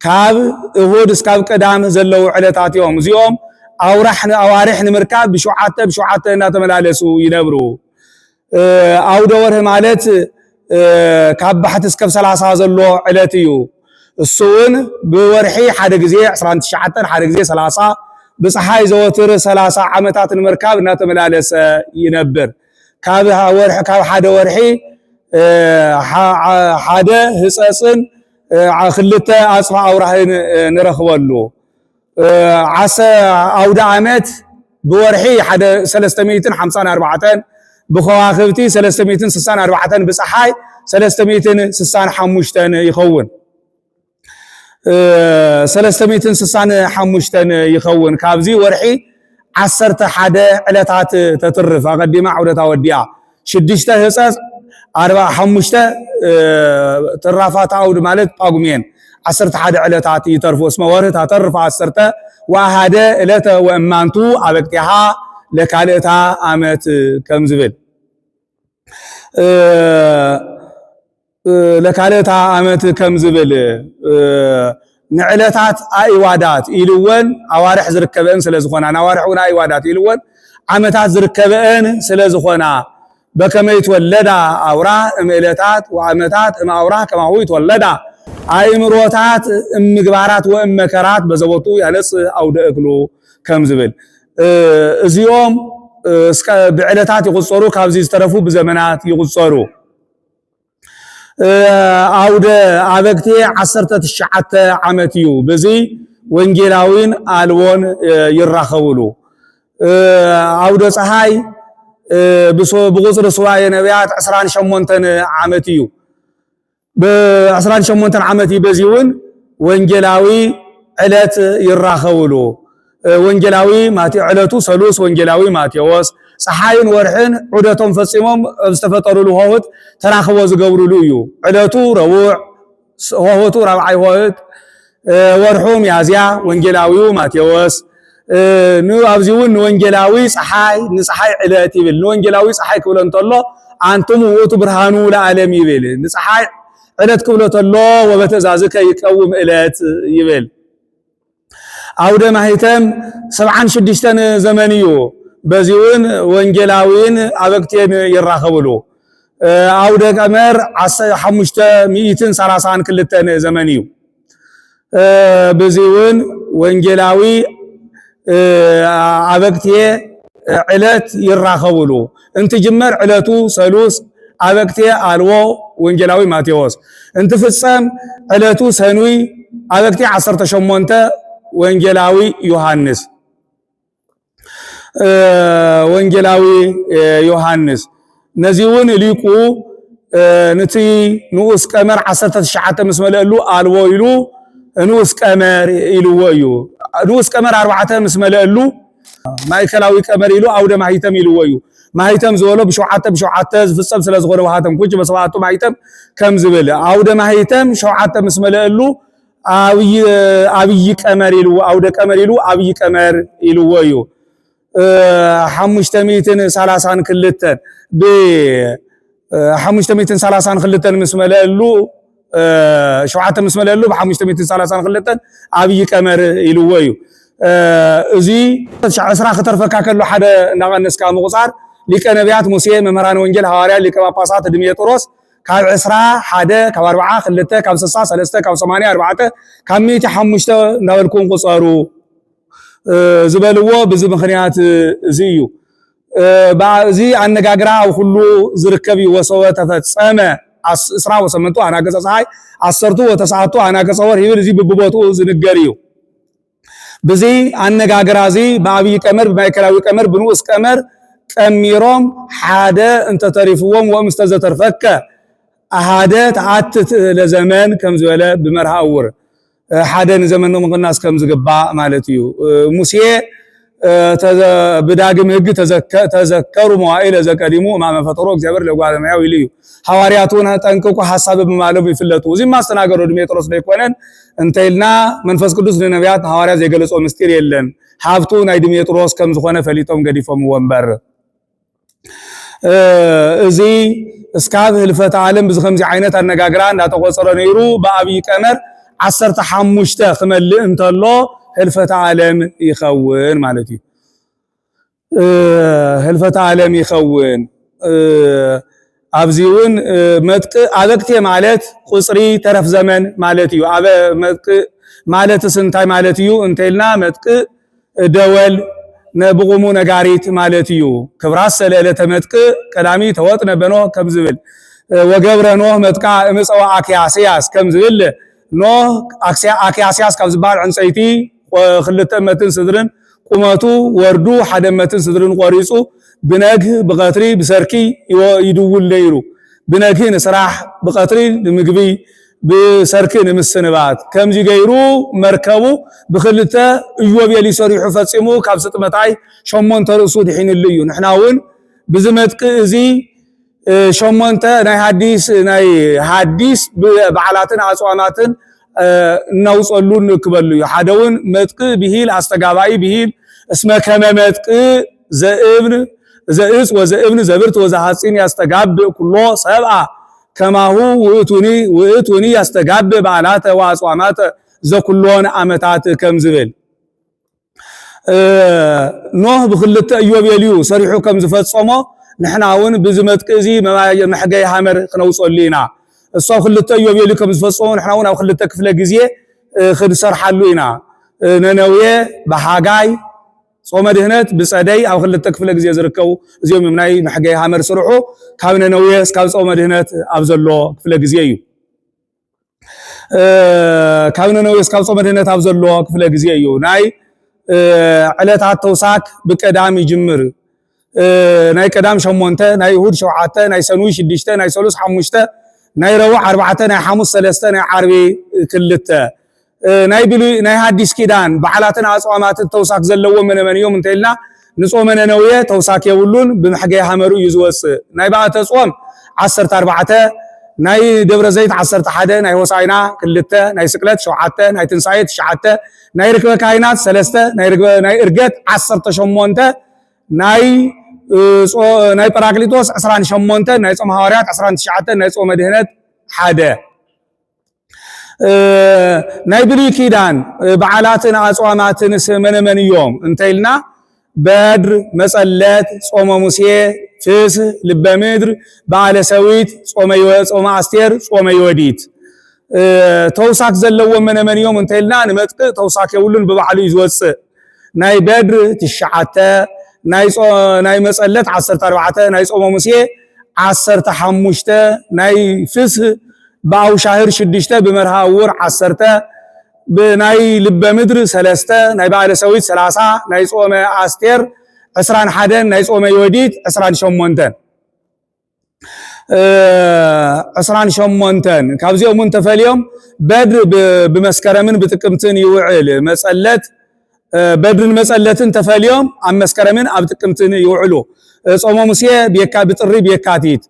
ካብ እሁድ እስካብ ቀዳም ዘለው ዕለታት እዮም እዚኦም አዋርሕ ንምርካብ ብሸዓተ እና ተመላለሱ ይነብሩ عود ወርህ ማለት ካብ ባሕት እስከ 30 ዘሎ ዕለት እዩ እሱን በወርሒ ሓደ ግዜ 19 ሓደ ግዜ 30 በፀሐይ ዘወትር 30 ዓመታት ንምርካብ እና ተመላለሰ ይነብር ካብ ወርሒ ካብ ሓደ ወርሒ ሓደ ህፀፅን ክልተ ኣጽፋ አውራህን ንረኽበሉ عود ዓመት በወርሒ ሓደ 354 بخواخبتي 364 بصحاي 365 يخون 365 يخون كابزي ورحي 11 علتات تترف اقدم عودتا وديا شدشته هصص 45 ترافات عود مالت طاقمين 11 علتات يترفو اسمه ورث تترف 10 واحد الته وامانتو ابقتها لكالتا عامت كم زبل لكالتا عامت كم زبل نعلتات ايوادات يلون اوارح زركبن سلازخونا نوارحونا ايوادات يلون عامتات زركبن سلازخونا بكما يتولدا اورا املتات وعامتات ام اورا كما هو يتولدا ايمروتات مغبارات ومكرات بزوتو يالص اود اكلو كم زبل እዚኦም እስከ بعلታት ይቆጸሩ ካብዚ ዝተረፉ በዘመናት ይቆጸሩ አውደ አበክቴ 19 ዓመት እዩ በዚ ወንጌላዊን አልቦን ይራኸብሉ አውደ ፀሐይ በቁጽር ሱባኤ ነቢያት 18 ዓመት እዩ በ18 ዓመት በዚውን ወንጌላዊ ዕለት ይራኸብሉ ወንጌላዊ ማቴዎስ ዕለቱ ሰሉስ ወንጌላዊ ማቴዎስ ፀሐይን ወርሕን ዑደቶም ፈጽሞም ዝተፈጠሩሉ ሆህት ተራኽቦ ዝገብሩሉ እዩ ዕለቱ ረቡዕ ሆህቱ ራብዓይ ሆህት ወርሑ ሚያዝያ ወንጌላዊው ማቴዎስ ንኣብዚውን ወንጌላዊ ፀሐይ ንፀሐይ ዕለት ይብል ወንጌላዊ ፀሐይ ክብሎ እንተሎ አንቱም ውእቱ ብርሃኑ ለዓለም ይብል ንፀሐይ ዕለት ክብሎ እንተሎ ወበተዛዝከ ይቀውም ዕለት ይብል አውደ ማህተም 76 ዘመንዩ በዚውን ወንጌላዊን አበክቴን ይራኸብሉ አውደ ቀመር 532 ዘመንዩ بزيون وانجلاوي عبكتي علت يراخولو انت جمر علتو سلوس عبكتي الو وانجلاوي ماتيوس انت فصم علتو سنوي عبكتي 18 وانجلاوي يوحنس وانجلاوي يوحنس نزيون ليقو نتي نوس قمر 19 مسملالو الو يلو نوس قمر يلويو نوس قمر 4 مسملالو ማይከላዊ ቀመር ይሉ አውደ ማህተም ይልወዩ ማህተም ዘወሎ በሸውዓተ ዝፍጸም ስለዝኾነ ዋሃተም ኩጅ በሰባቱ ማህተም ከም ዝብል አውደ ማህተም ሸውዓተ መስመለሉ አብይ ቀመር ይሉ አውደ ቀመር ይሉ አብይ ቀመር ይልወዩ 532 ብ 532 መስመለሉ ሸውዓተ መስመለሉ በ532 አብይ ቀመር ይልወዩ እዚህ እስራ ከተርፈካ ከሎ ሓደ እናቀነስካ ምቁፃር ሊቀ ነቢያት ሙሴ መምህራን ወንጌል ሐዋርያ ሊቀ ጳጳሳት ድሜጥሮስ ካብ 21 ካብ 42 ካብ 63 ካብ 84 ካብ 105 እንዳበልኩም ቁፀሩ ዝበልዎ በዚ ምኽንያት እዚ እዩ ባዚ አነጋግራ ሁሉ ዝርከብ ወሰወ ተፈጸመ 18 አናገጸ ፀሐይ 10 ወተሰዓቱ አናገጸ ወር ይብል እዚ ብቦቱ ዝንገር እዩ بزي አነጋግራዚ በአብይ ቀመር በማይከላዊ ቀመር በንኡስ ቀመር ቀሚሮም ሓደ እንተ ተሪፍዎም ወምስተዘተርፈከ አሃደ ተአትት ለዘመን ከም ዝበለ በመርሃውር ሓደ ዘመን ነው ምቅናስ ከም ዝግባ ማለት እዩ ሙሴ በዳግም ህግ ተዘከሩ መዋዕለ ዘቀዲሙ ማመ ፈጥሮ እግዚአብሔር ለጓለማያው ይልዩ ሐዋርያቱን ጠንቅቆ ሐሳብ በማለው ይፍለጡ እዚ ማስተናገሩ ድሜጥሮስ ለይኮነን እንተይልና መንፈስ ቅዱስ ለነቢያት ሐዋርያ ዘገለጾ ምስጢር የለን ሀብቱ ናይ ድሜጥሮስ ከም ዝኾነ ፈሊጦም ገዲፎም ወንበር እዚ እስካብ ህልፈተ ዓለም በዝኸምዚ ዓይነት አነጋግራ እንዳተቆፀረ ነይሩ በአብይ ቀመር 15 ክመልእ እንተሎ ህልፈተ ዓለም ይኸውን ማለት እዩ ህልፈተ ዓለም ይኸውን አብዚውን መጥቅ አበክቴ ማለት ቁጽሪ ተረፍ ዘመን ማለት እዩ አበ መጥቅ ማለት ስንታይ ማለት እዩ እንተልና መጥቅ ደወል ነብቁሙ ነጋሪት ማለት እዩ ክብራስ ሰለለተ መጥቅ ቀዳሚ ተወጥነ በኖ ከም ዝብል ወገብረ ኖህ መጥቃ እምፀዋ አክያስያስ ከም ዝብል ኖህ አክያስያስ ካብ ዝባል ዕንፀይቲ ክልተ መትን ስድርን ቁመቱ ወርዱ ሓደ መትን ስድርን ቆሪጹ ብነግህ ብቀትሪ ብሰርኪ ይድውል ነይሩ ብነግህ ንስራሕ ብቀትሪ ንምግቢ ብሰርኪ ንምስንባት ከምዚ ገይሩ መርከቡ ብክልተ ኢዮቤል ይሰሪሑ ፈጺሙ ካብ ስጥመታይ 8 ርእሱ ድሒንሉ እዩ ንሕናውን ብዝመጥቅ እዚ 8 ናይ ሐዲስ በዓላትን አጽዋማትን እናውጸሉ ንክበሉ ሓደውን መጥቅ ብሂል አስተጋባይ ብሂል እስመ ከመ መጥቅ ዘእጽ ወዘእብን ዘብርት ወዘሐጺን ያስተጋብ ኩሎ ሰብአ ከማሁ ውእቱኒ ያስተጋብ በዓላተ ወአጽዋማተ ዘኩሎን ዓመታት ከም ዝብል ኖህ ብክልተ ኢዮቤልዩ ሰሪሑ ከም ዝፈጸሞ ንሕናውን ብዝመጥቅ እዚ መሕገይ ሃመር ክነውጸሉ ኢና እሷ ክልተ ኢዮቤልዩ ከም ዝፈጸሙ ንሕናውን ኣብ ክልተ ክፍለ ግዜ ክንሰርሓሉ ኢና ነነዌ በሃጋይ ጾመ ድህነት በጸደይ ኣብ ክልተ ክፍለ ግዜ ዝርከቡ እዚኦም ናይ መሕገይ ሃመር ስርሑ ካብ ነነዌ እስካብ ጾመ ድህነት ኣብ ዘሎ ክፍለ ግዜ እዩ ካብ ነነዌ እስካብ ጾመ ድህነት ኣብ ዘሎ ክፍለ ግዜ እዩ ናይ ዕለታት ተውሳክ ብቀዳም ይጅምር ናይ ቀዳም 8 ናይ እሁድ 7 ናይ ሰኑይ 6 ናይ ሰሉስ 5 ናይ ረቡዕ 4 ናይ ሐሙስ 3 ናይ ዓርቢ 2 ናይ ብሉይ ናይ ሐዲስ ኪዳን በዓላትን አጽዋማትን ተውሳክ ዘለዎ መነመንዮም እንተልና ንጾመ ነነዌ ተውሳክ የብሉን በመሕገይ ሃመሩ ይዝወጽ ናይ ባእተ ጾም 14 ናይ ደብረ ዘይት 11 ናይ ሆሳዕና 2 ናይ ስቅለት 7 ናይ ትንሳኤ 9 ናይ ርክበ ካህናት 3 ናይ እርገት 18 ናይ ጰራቅሊጦስ 28 ናይ ጾመ ሐዋርያት 19 ናይ ጾመ ድህነት 1 ናይ ብሉይ ኪዳን በዓላትን አጽዋማትን መነመንዮም እንተይልና በድር መጸለት ጾመ ሙሴ ፍስህ ልበ ምድር በዓለ ሰዊት ጾመ አስቴር ጾመ ዮዲት توساك زلوا من يوم انتلنا نمتق توساك يقولون ببعلو يزوص ناي بدر تشعته ناي مسألة 14 ناي صوم مسيه 15 ناي فسه باو شهر شدشته بمرها ور 10 بناي لب مدر 3 ناي بعد سويت 30 ناي صوم استر 21 ناي صوم يوديت 28 عسران شمونتن كابزيو منتفاليوم بدر بمسكرمن بتقمتن يوعل مسألة بدر مسألة تفاليوم عم مسكرمن بتقمتن يوعلو صومو مسيه بيكا بطري بيكاتيت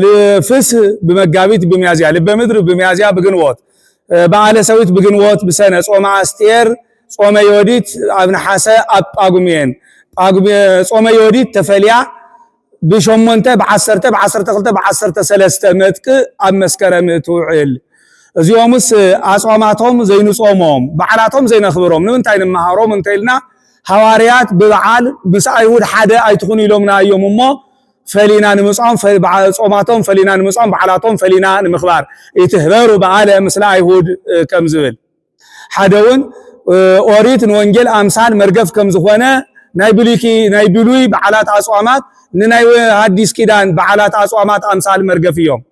لفس بمقابيت بميازيا لبمدر بميازيا بقنوات بعد سويت بقنوات بسنة صوم عستير صوم يوديت ابن حاسة أقومين صوم يوديت تفاليا بشمونته بعصرته قلته بعصرته 3 متك اب مسكرم توعل ازيومس اصوماتهم زين صومهم بعلاتهم زين خبرهم نمنتاين مهاروم انتلنا حواريات ببعال بسايود حدا ايتخون يلومنا يومما فلينا نمصام صوماتهم فلينا نمصام بعلاتهم فلينا نمخبار يتهبروا بعاله مثل ايهود كم زبل حداون اوريت وانجيل امثال مرقف كم زخونه ناي بلوي بعلات اصوامات نناي حديث كيدان بعلات اصوامات امثال مرغفيوم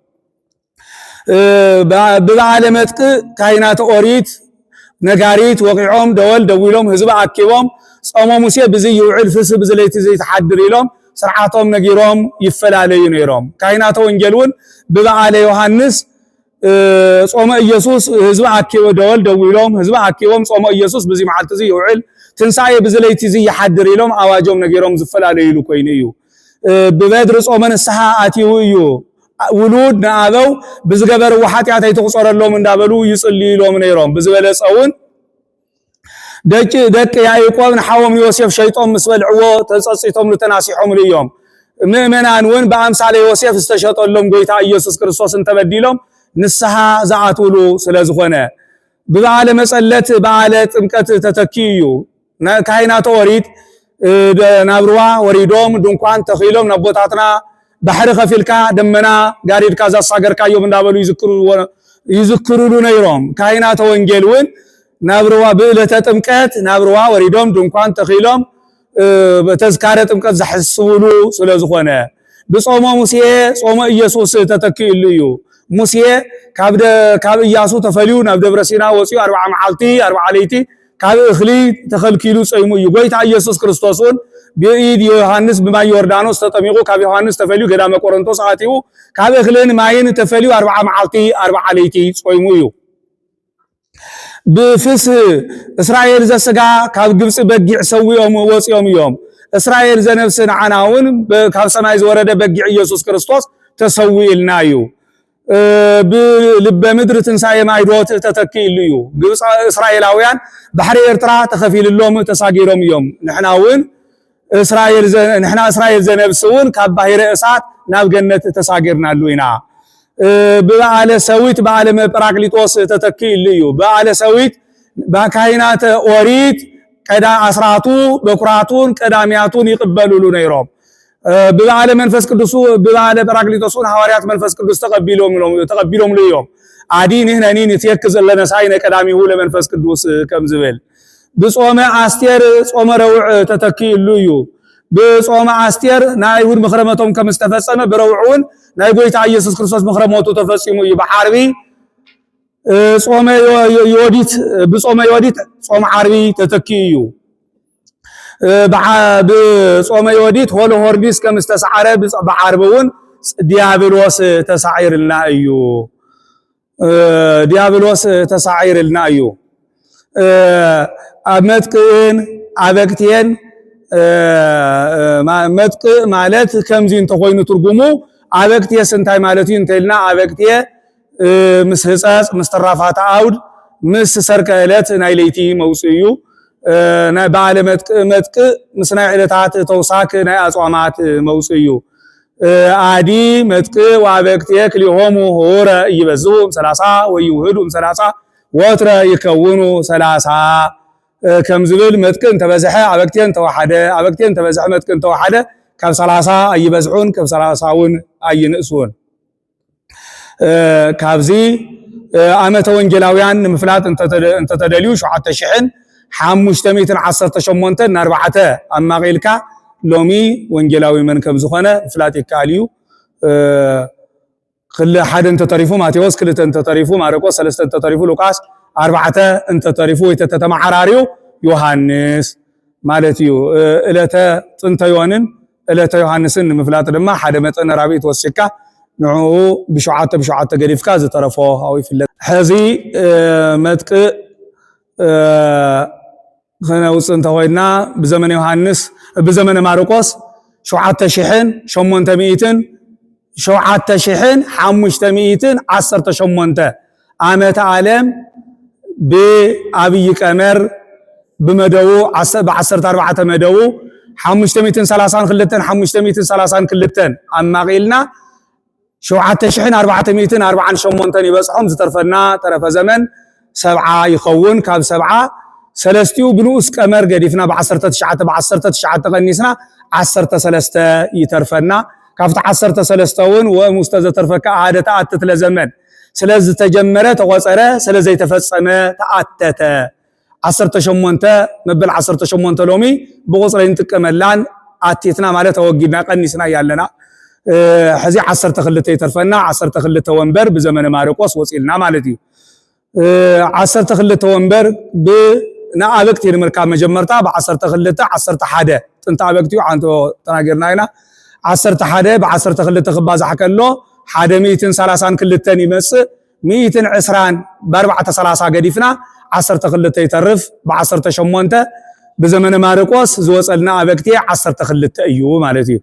ببعلمتك كاينات اوريت نغاريت وقعهم دول دويلهم حزب اكيبهم صومو موسى بزي يوعل فس بزليت زي تحضر يلهم سرعاتهم نغيرهم يفلالي نيرهم كاينات وانجلون ببعل يوحنس صوم ኢየሱስ ህዝብ አኪው ደወል ደውሎም ህዝብ አኪዎም صوم ኢየሱስ በዚህ መዓልት እዚ ይውዕል ትንሳኤ በዘለይቲ እዚ ይሐድር ኢሎም አዋጆም ነገሮም ዝፈላለዩ ይሉ ኮይኑ ببدر صومن السها اتيو يو ولود نابو بزغبر وحاتيات يتقصرلهم እንዳበሉ ይጽልይሎም ነይሮም በዝበለጸውን ደቅ ያዕቆብ ንሐዎም ዮሴፍ ሸይጦም መስበልዕዎ ተጸጽቶም ለተናሲሖም ልዮም ምእመናን ወን በአምሳለ ዮሴፍ ዝተሸጠሎም ጎይታ ኢየሱስ ክርስቶስን ተበዲሎም ንስሐ ዘአትውሉ ስለዝኾነ በዓለ መጸለት በዓለ ጥምቀት ተተኪዩ ካይናቶ ወሪት ናብርዋ ወሪዶም ድንኳን ተኺሎም ነቦታትና ባሕሪ ከፊልካ ደመና ጋሪድካ ዘሳገርካዮም እንዳበሉ ይዝክሩሉ ነይሮም ካይናቶ ወንጌል ወን ናብርዋ በዕለተ ጥምቀት ናብርዋ ወሪዶም ድንኳን ተኺሎም በተዝካረ ጥምቀት ዘሐስቡሉ ስለዝኾነ በጾመ ሙሴ ጾመ ኢየሱስ ተተኪሉ እዩ ሙሴ ካብ ኢያሱ ተፈልዩ ናብ ደብረ ሲና ወፂኡ 40 መዓልቲ 40 ለይቲ ካብ እኽሊ ተኸልኪሉ ጾይሙ እዩ ጎይታ ኢየሱስ ክርስቶስን በኢድ ዮሐንስ በማይ ዮርዳኖስ ተጠሚቁ ካብ ዮሐንስ ተፈልዩ ገዳመ ቆሮንቶስ አቲኡ ካብ እኽልን ማይን ተፈልዩ 40 መዓልቲ 40 ለይቲ ጾይሙ እዩ بفس اسرائيل زسغا ካብ ግብጽ በጊዕ ሰውዮም ወጽዮም እዮም እስራኤል ዘነፍስን ዓናውን ካብ ሰማይ ዝወረደ በጊዕ ኢየሱስ ክርስቶስ ተሰውይልና እዩ بلب مدر تنساي مايدوت تتكيل እዩ ግብጽ እስራኤላውያን ባሕሪ ኤርትራ ተኸፊልሎም ተሳጊሮም እዮም ንሕናውን እስራኤል ዘነፍስውን ካብ ባሕሪ እሳት ናብ ገነት ተሳጊርናሉ ኢና በዓለ ሰዊት በዓለ ጰራቅሊጦስ ተተኪል እዩ በዓለ ሰዊት በካይናተ ኦሪት ቀዳ አስራቱ በኩራቱን ቀዳሚያቱን ይቀበሉሉ ነይሮም በበዓለ መንፈስ ቅዱስ በበዓለ ጰራቅሊጦስን ሐዋርያት መንፈስ ቅዱስ ተቀቢሎም ልዮም አዲ ንህነኒ ንትየክዝ ለነ ሳይነ ቀዳሚሁ ለመንፈስ ቅዱስ ከም ዝብል በጾመ አስቴር ጾመ ረውዕ ተተኪሉ እዩ በጾመ አስቴር ናይሁድ መኽረመቶም ከም ዝተፈጸመ በረውዑን ናይ ጎይታ ኢየሱስ ክርስቶስ መኽረመቱ ተፈጽሙ እዩ በዓርቢ ጾመ ዮዲት በጾመ ዮዲት ጾመ ዓርቢ ተተኪዩ بصوم يوديت هول هورديس كم استسعر بعربون ديابلوس تسعير لنا ايو ديابلوس تسعير لنا ايو امتكن ابكتين متك مالت كم زين تخوينو ترجمو ابكتي سنتاي مالتي انتلنا ابكتي مسحصص مسترافات عود مس سركلت نايليتي موصيو نا بعلمت متك مسنا علتات توساك نا اصوامات موصيو عادي متك وابكتيك ليهم هور يبزوم 30 ويوهدوم 30 وتر يكونوا 30 كم زبل متكن تبزحه ابكتين توحده ابكتين تبزح متكن توحده كم 30 يبزحون كم 30ون اينقسون كابزي ዓመተ ወንጌላውያን ምፍላጥ እንተ ተደልዩ 7518 ን4 ኣማቂልካ ሎሚ ወንጌላዊ መን ከም ዝኾነ ፍላጥ ይካልዩ ክለ ሓደ እንተ ተሪፉ ማቴዎስ ክልተ እንተ ተሪፉ ማርቆስ ሰለስተ እንተ ተሪፉ ሉቃስ 4 እንተ ተሪፉ የተተማዓራሪው ዮሐንስ ማለት እዩ እለተ ጥንተ ዮሐንን እለተ ዮሐንስን ምፍላጥ ድማ ሓደ መጠን ራብዒት ወስካ ንዑ ብሸዓተ ገዲፍካ ዝተረፎ ኣው ይፍለጥ ሕዚ መጥቅ خنوص انت وينا بزمن يوحنس بزمن مارقوس 7518 عامة عالم بأبي قمر بمدو بعصرت 4 مدو 530 خلتن 530 كلتن اما قيلنا 7448 يبصحهم زترفنا طرف زمن 7 يخون كاب 7 سلستيو بنوس قمر قديفنا بعصرت 9 قنيسنا 13 يترفنا كافت 13 ومستز ترفك عادة أتت لزمن سلز تجمرت وصره سلز يتفصم تأتت 18 مبل 18 لومي بغصرين تكملان أتيتنا مالت وجدنا قنيسنا يالنا حزي 10 يترفنا 10 ومبر بزمن مارقوس وصلنا مالتي 10 ومبر ب نابكتي المركب مجمرتا ب10 11 انت ابكتي عنده تناغرنا هنا 11 ب10 خباز حكلو 130 كلتن يمس 120 ب430 قديفنا 10 يترف ب18 بزمن مارقوس زوصلنا ابكتي 10 ايو معناتي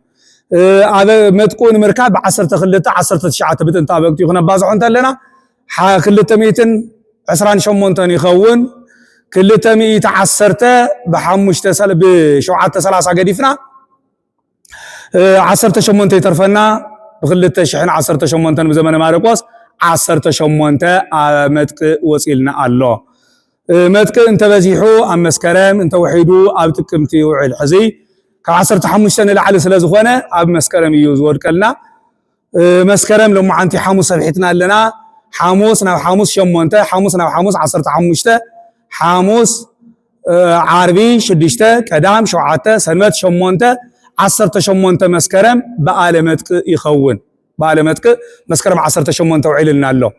متكون مركب ب10 19 بتنت ابكتي هنا بازحو انت لنا 228 يخون كلتا 110 بحمشت سلب بشوعات 30 قديفنا 18 يترفنا بخلتا شحن 18 بزمن مارقوس 18 متك وصلنا الله متك انت بزيحو ام مسكرم انت وحيدو اب تكمتي وعل حزي ك 15 لعل سلازخونه اب مسكرم يوز ورقلنا مسكرم لما انت حمص بحيتنا لنا حمص نا حمص شمونته حمص نا حمص 15 حاموس عربي شدشته قدام شوعته سنمت شمونته 18 مسكرم بعالمتك يخون بعالمتك مسكرم 18 وعيلنا له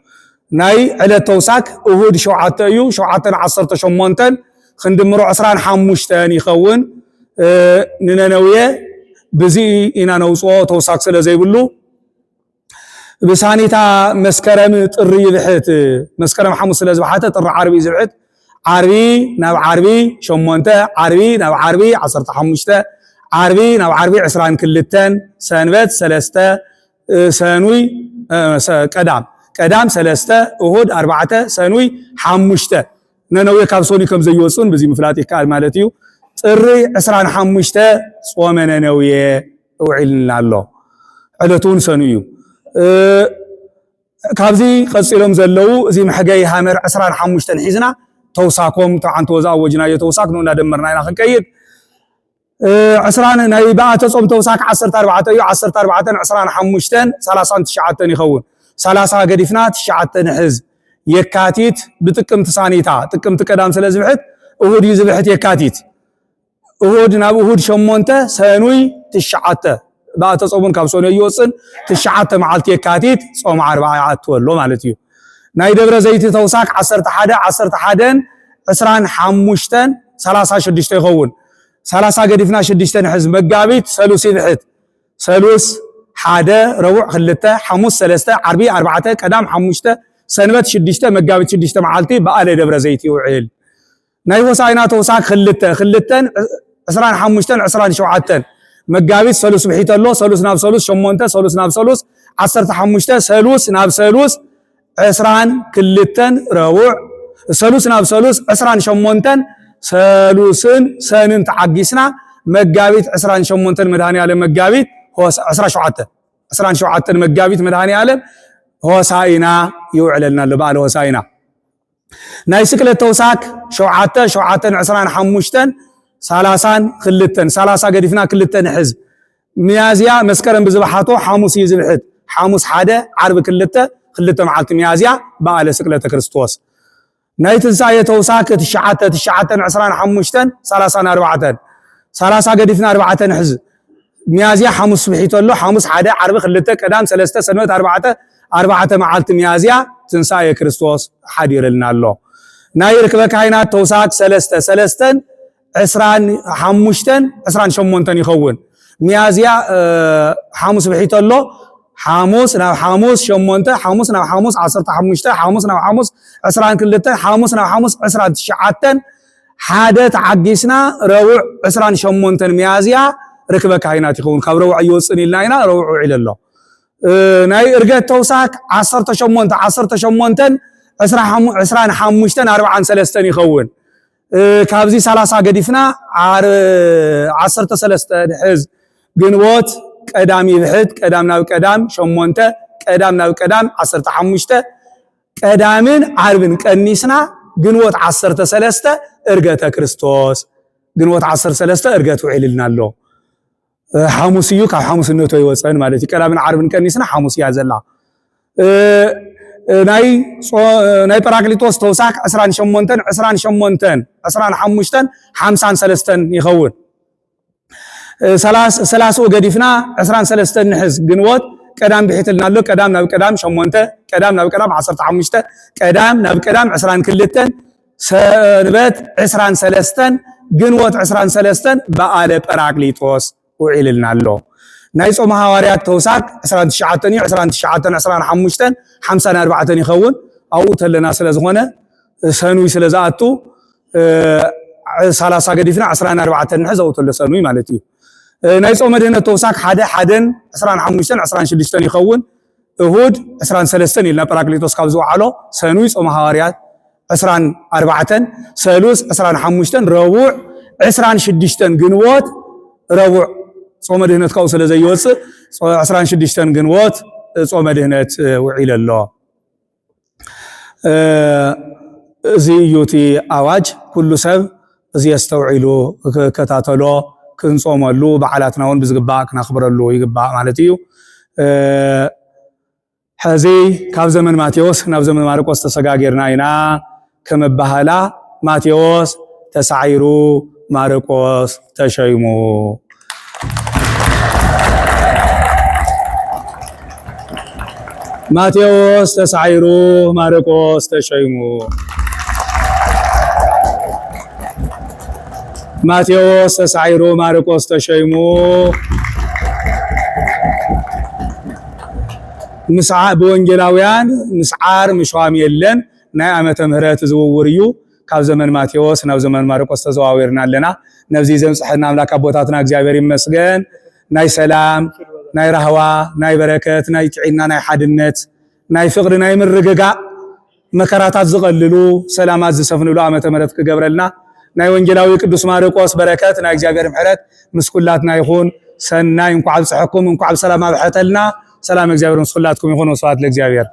ناي على توساك اهود شوعته يو شوعته 18 خندمرو 25 يخون نننويه بزي إنا نوصو توساك سلا زي بلو بسانيتا مسكرم طري بحت مسكرم حمص سلا زبحته طر عربي زبحت عربي ناب عربي شمونته عربي ناب عربي 15 عربي ناب عربي 20 كلتن سنبت 3 سنوي قدام 3 اهود 4 سنوي 5 ننوي كابسوني كم زي يوصون بزي مفلاتي قال مالتيو طري 25 صوم ننوي وعلنا الله علتون سنوي كابزي قصيلهم زلو زي محجاي هامر 25 حيزنا توساكم عن توزاوجنا يتوساك نونا دمرنا إلى خنكيد عسران ناي بقى تصوم توساك 10 4 عسران 5 39 يخون 30 قديفنا 9 حز يكاتيت بتقم تسانيتا تقم تقدام سلازبحت اهود يزبحت يكاتيت اهود ناب اهود شمونته سنوي 9 بقى تصومون كابسون يوصن 9 معلت يكاتيت صوم 4 تولو معناتيو ناي دبر زيت توساك 11 25 36 يخون 30 قديفنا 6 حز مقابيت سلوس يبحت سلوس 1 ربع 2 5 3 عربي 4 قدام 5 سنبت 6 مقابيت 6 معالتي بقى لي دبر زيت يوعيل ناي وساينا توساك 2 25 27 مقابيت سلوس بحيت الله سلوس ناب سلوس شمونته سلوس ناب سلوس 15 سلوس ناب سلوس 20 كلتن روع سلوس ناب سلوس 20 شمونتن سلوسن سنن تعقيسنا مقابيت 20 شمونتن مدهاني على مقابيت هو 17 مقابيت مدهاني على هو ساينا يوعلنا لبال هو ساينا ناي سكله توساك شوعته 25 30 خلتن 30 قديفنا كلتن حزب ميازيا مسكرن بزبحاتو حاموس يزبحت حاموس 1 عرب كلته خلت معلت ميازيا بقى سقلة كريستوس نايت ساية توساك تشعتن عسران حمشتن 34 قديفنا 4 حز ميازيا حمص بحيت له حمص حدا عرب خلت قدام 3 سنوات 4 معلت ميازيا تنساية كريستوس حدير لنا الله ناي ركبة كاينات توساك 3 عسران حمشتن عسران شمونتن يخون ميازيا حمص بحيت له حاموس شمونته حاموس ناو حاموس 15 حاموس ناو حاموس 20 كلته حاموس ناو حاموس 19 حادث عجسنا روع 20 شمونتن ميازيا ركبه كاينات يكون ካብ روع يوصني لنا روع الى الله ናይ እርገት ተውሳክ 18 25 43 ይኸውን ካብዚ 30 ገዲፍና 13 ሕዝ ግንቦት ቀዳም ይብሕት ቀዳም ናብ ቀዳም 8 ቀዳም ናብ ቀዳም 15 ቀዳምን ዓርብን ቀኒስና ግንቦት 13 እርገተ ክርስቶስ ግንቦት 13 እርገት ውዒልና ኣሎ ሐሙስ እዩ ካብ ሐሙስነቱ ይወፀን ማለት ቀዳምን ዓርብን ቀኒስና ሐሙስ ያዘላ ናይ ጰራቅሊጦስ ተውሳክ 28 25 53 ይኸውን 30 ገዲፍና 23 ንሕዝ ግንቦት ቀዳም ብሒትልና ኣሎ ቀዳም ናብ ቀዳም 8 ቀዳም ናብ ቀዳም 15 ቀዳም ናብ ቀዳም 22 ሰንበት 23 ግንቦት 23 በዓለ ጰራቅሊጦስ ውዒልና ኣሎ ናይ ጾመ ሐዋርያት ተውሳክ 19 25 54 ይኸውን ኣብኡ ተለና ስለዝኾነ ሰኑይ ስለዝኣቱ 30 ገዲፍና 14 ንሕዝ ኣብኡ ተለ ሰኑይ ማለት እዩ ናይ ጾመ ድህነት ተውሳክ 1 25 26 ይኸውን እሁድ 23 ኢልና ጰራቅሊጦስ ካብ ዝወዓሎ ሰኑይ ጾመ ሐዋርያት 24 ሰሉስ 25 ረቡዕ 26 ግንቦት ረቡዕ ጾመ ድህነት ካው ስለ ዘይወፅእ 26 ግንቦት ጾመ ድህነት ውዒለ ኣሎ እዚ እዩቲ ኣዋጅ ኩሉ ሰብ እዚ የስተውዒሉ ከታተሎ ክንጾመሉ በዓላትና እውን ብዝግባእ ክነኽብረሉ ይግባእ ማለት እዩ ሕዚ ካብ ዘመን ማቴዎስ ናብ ዘመን ማርቆስ ተሰጋጊርና ኢና ከመባህላ ማቴዎስ ተሳዒሩ ማርቆስ ተሸይሙ ማቴዎስ ተሳዒሩ ማርቆስ ተሸይሙ ማቴዎስ ተሳዒሩ ማርቆስ ተሸይሙ ምስዓ በወንጌላውያን ምስዓር ምሽዋም የለን ናይ ዓመተ ምህረት ዝውውር እዩ ካብ ዘመን ማቴዎስ ናብ ዘመን ማርቆስ ተዘዋዊርና ኣለና ነብዚ ዘምጽሕና አምላክ አቦታትና እግዚአብሔር ይመስገን ናይ ሰላም ናይ ራህዋ ናይ በረከት ናይ ጥዕና ናይ ሓድነት ናይ ፍቅሪ ናይ ምርግጋ መከራታት ዝቀልሉ ሰላማት ዝሰፍንሉ ዓመተ ምህረት ክገብረልና ናይ ወንጌላዊ ቅዱስ ማርቆስ በረከት ናይ እግዚአብሔር ምሕረት ምስኩላትና ይኹን ሰናይ እንኳ ኣብጽሕኩም እንኳ ብሰላም ኣብሐተልና ሰላም እግዚአብሔር ምስኩላትኩም ይኹን ወስብሐት ለእግዚአብሔር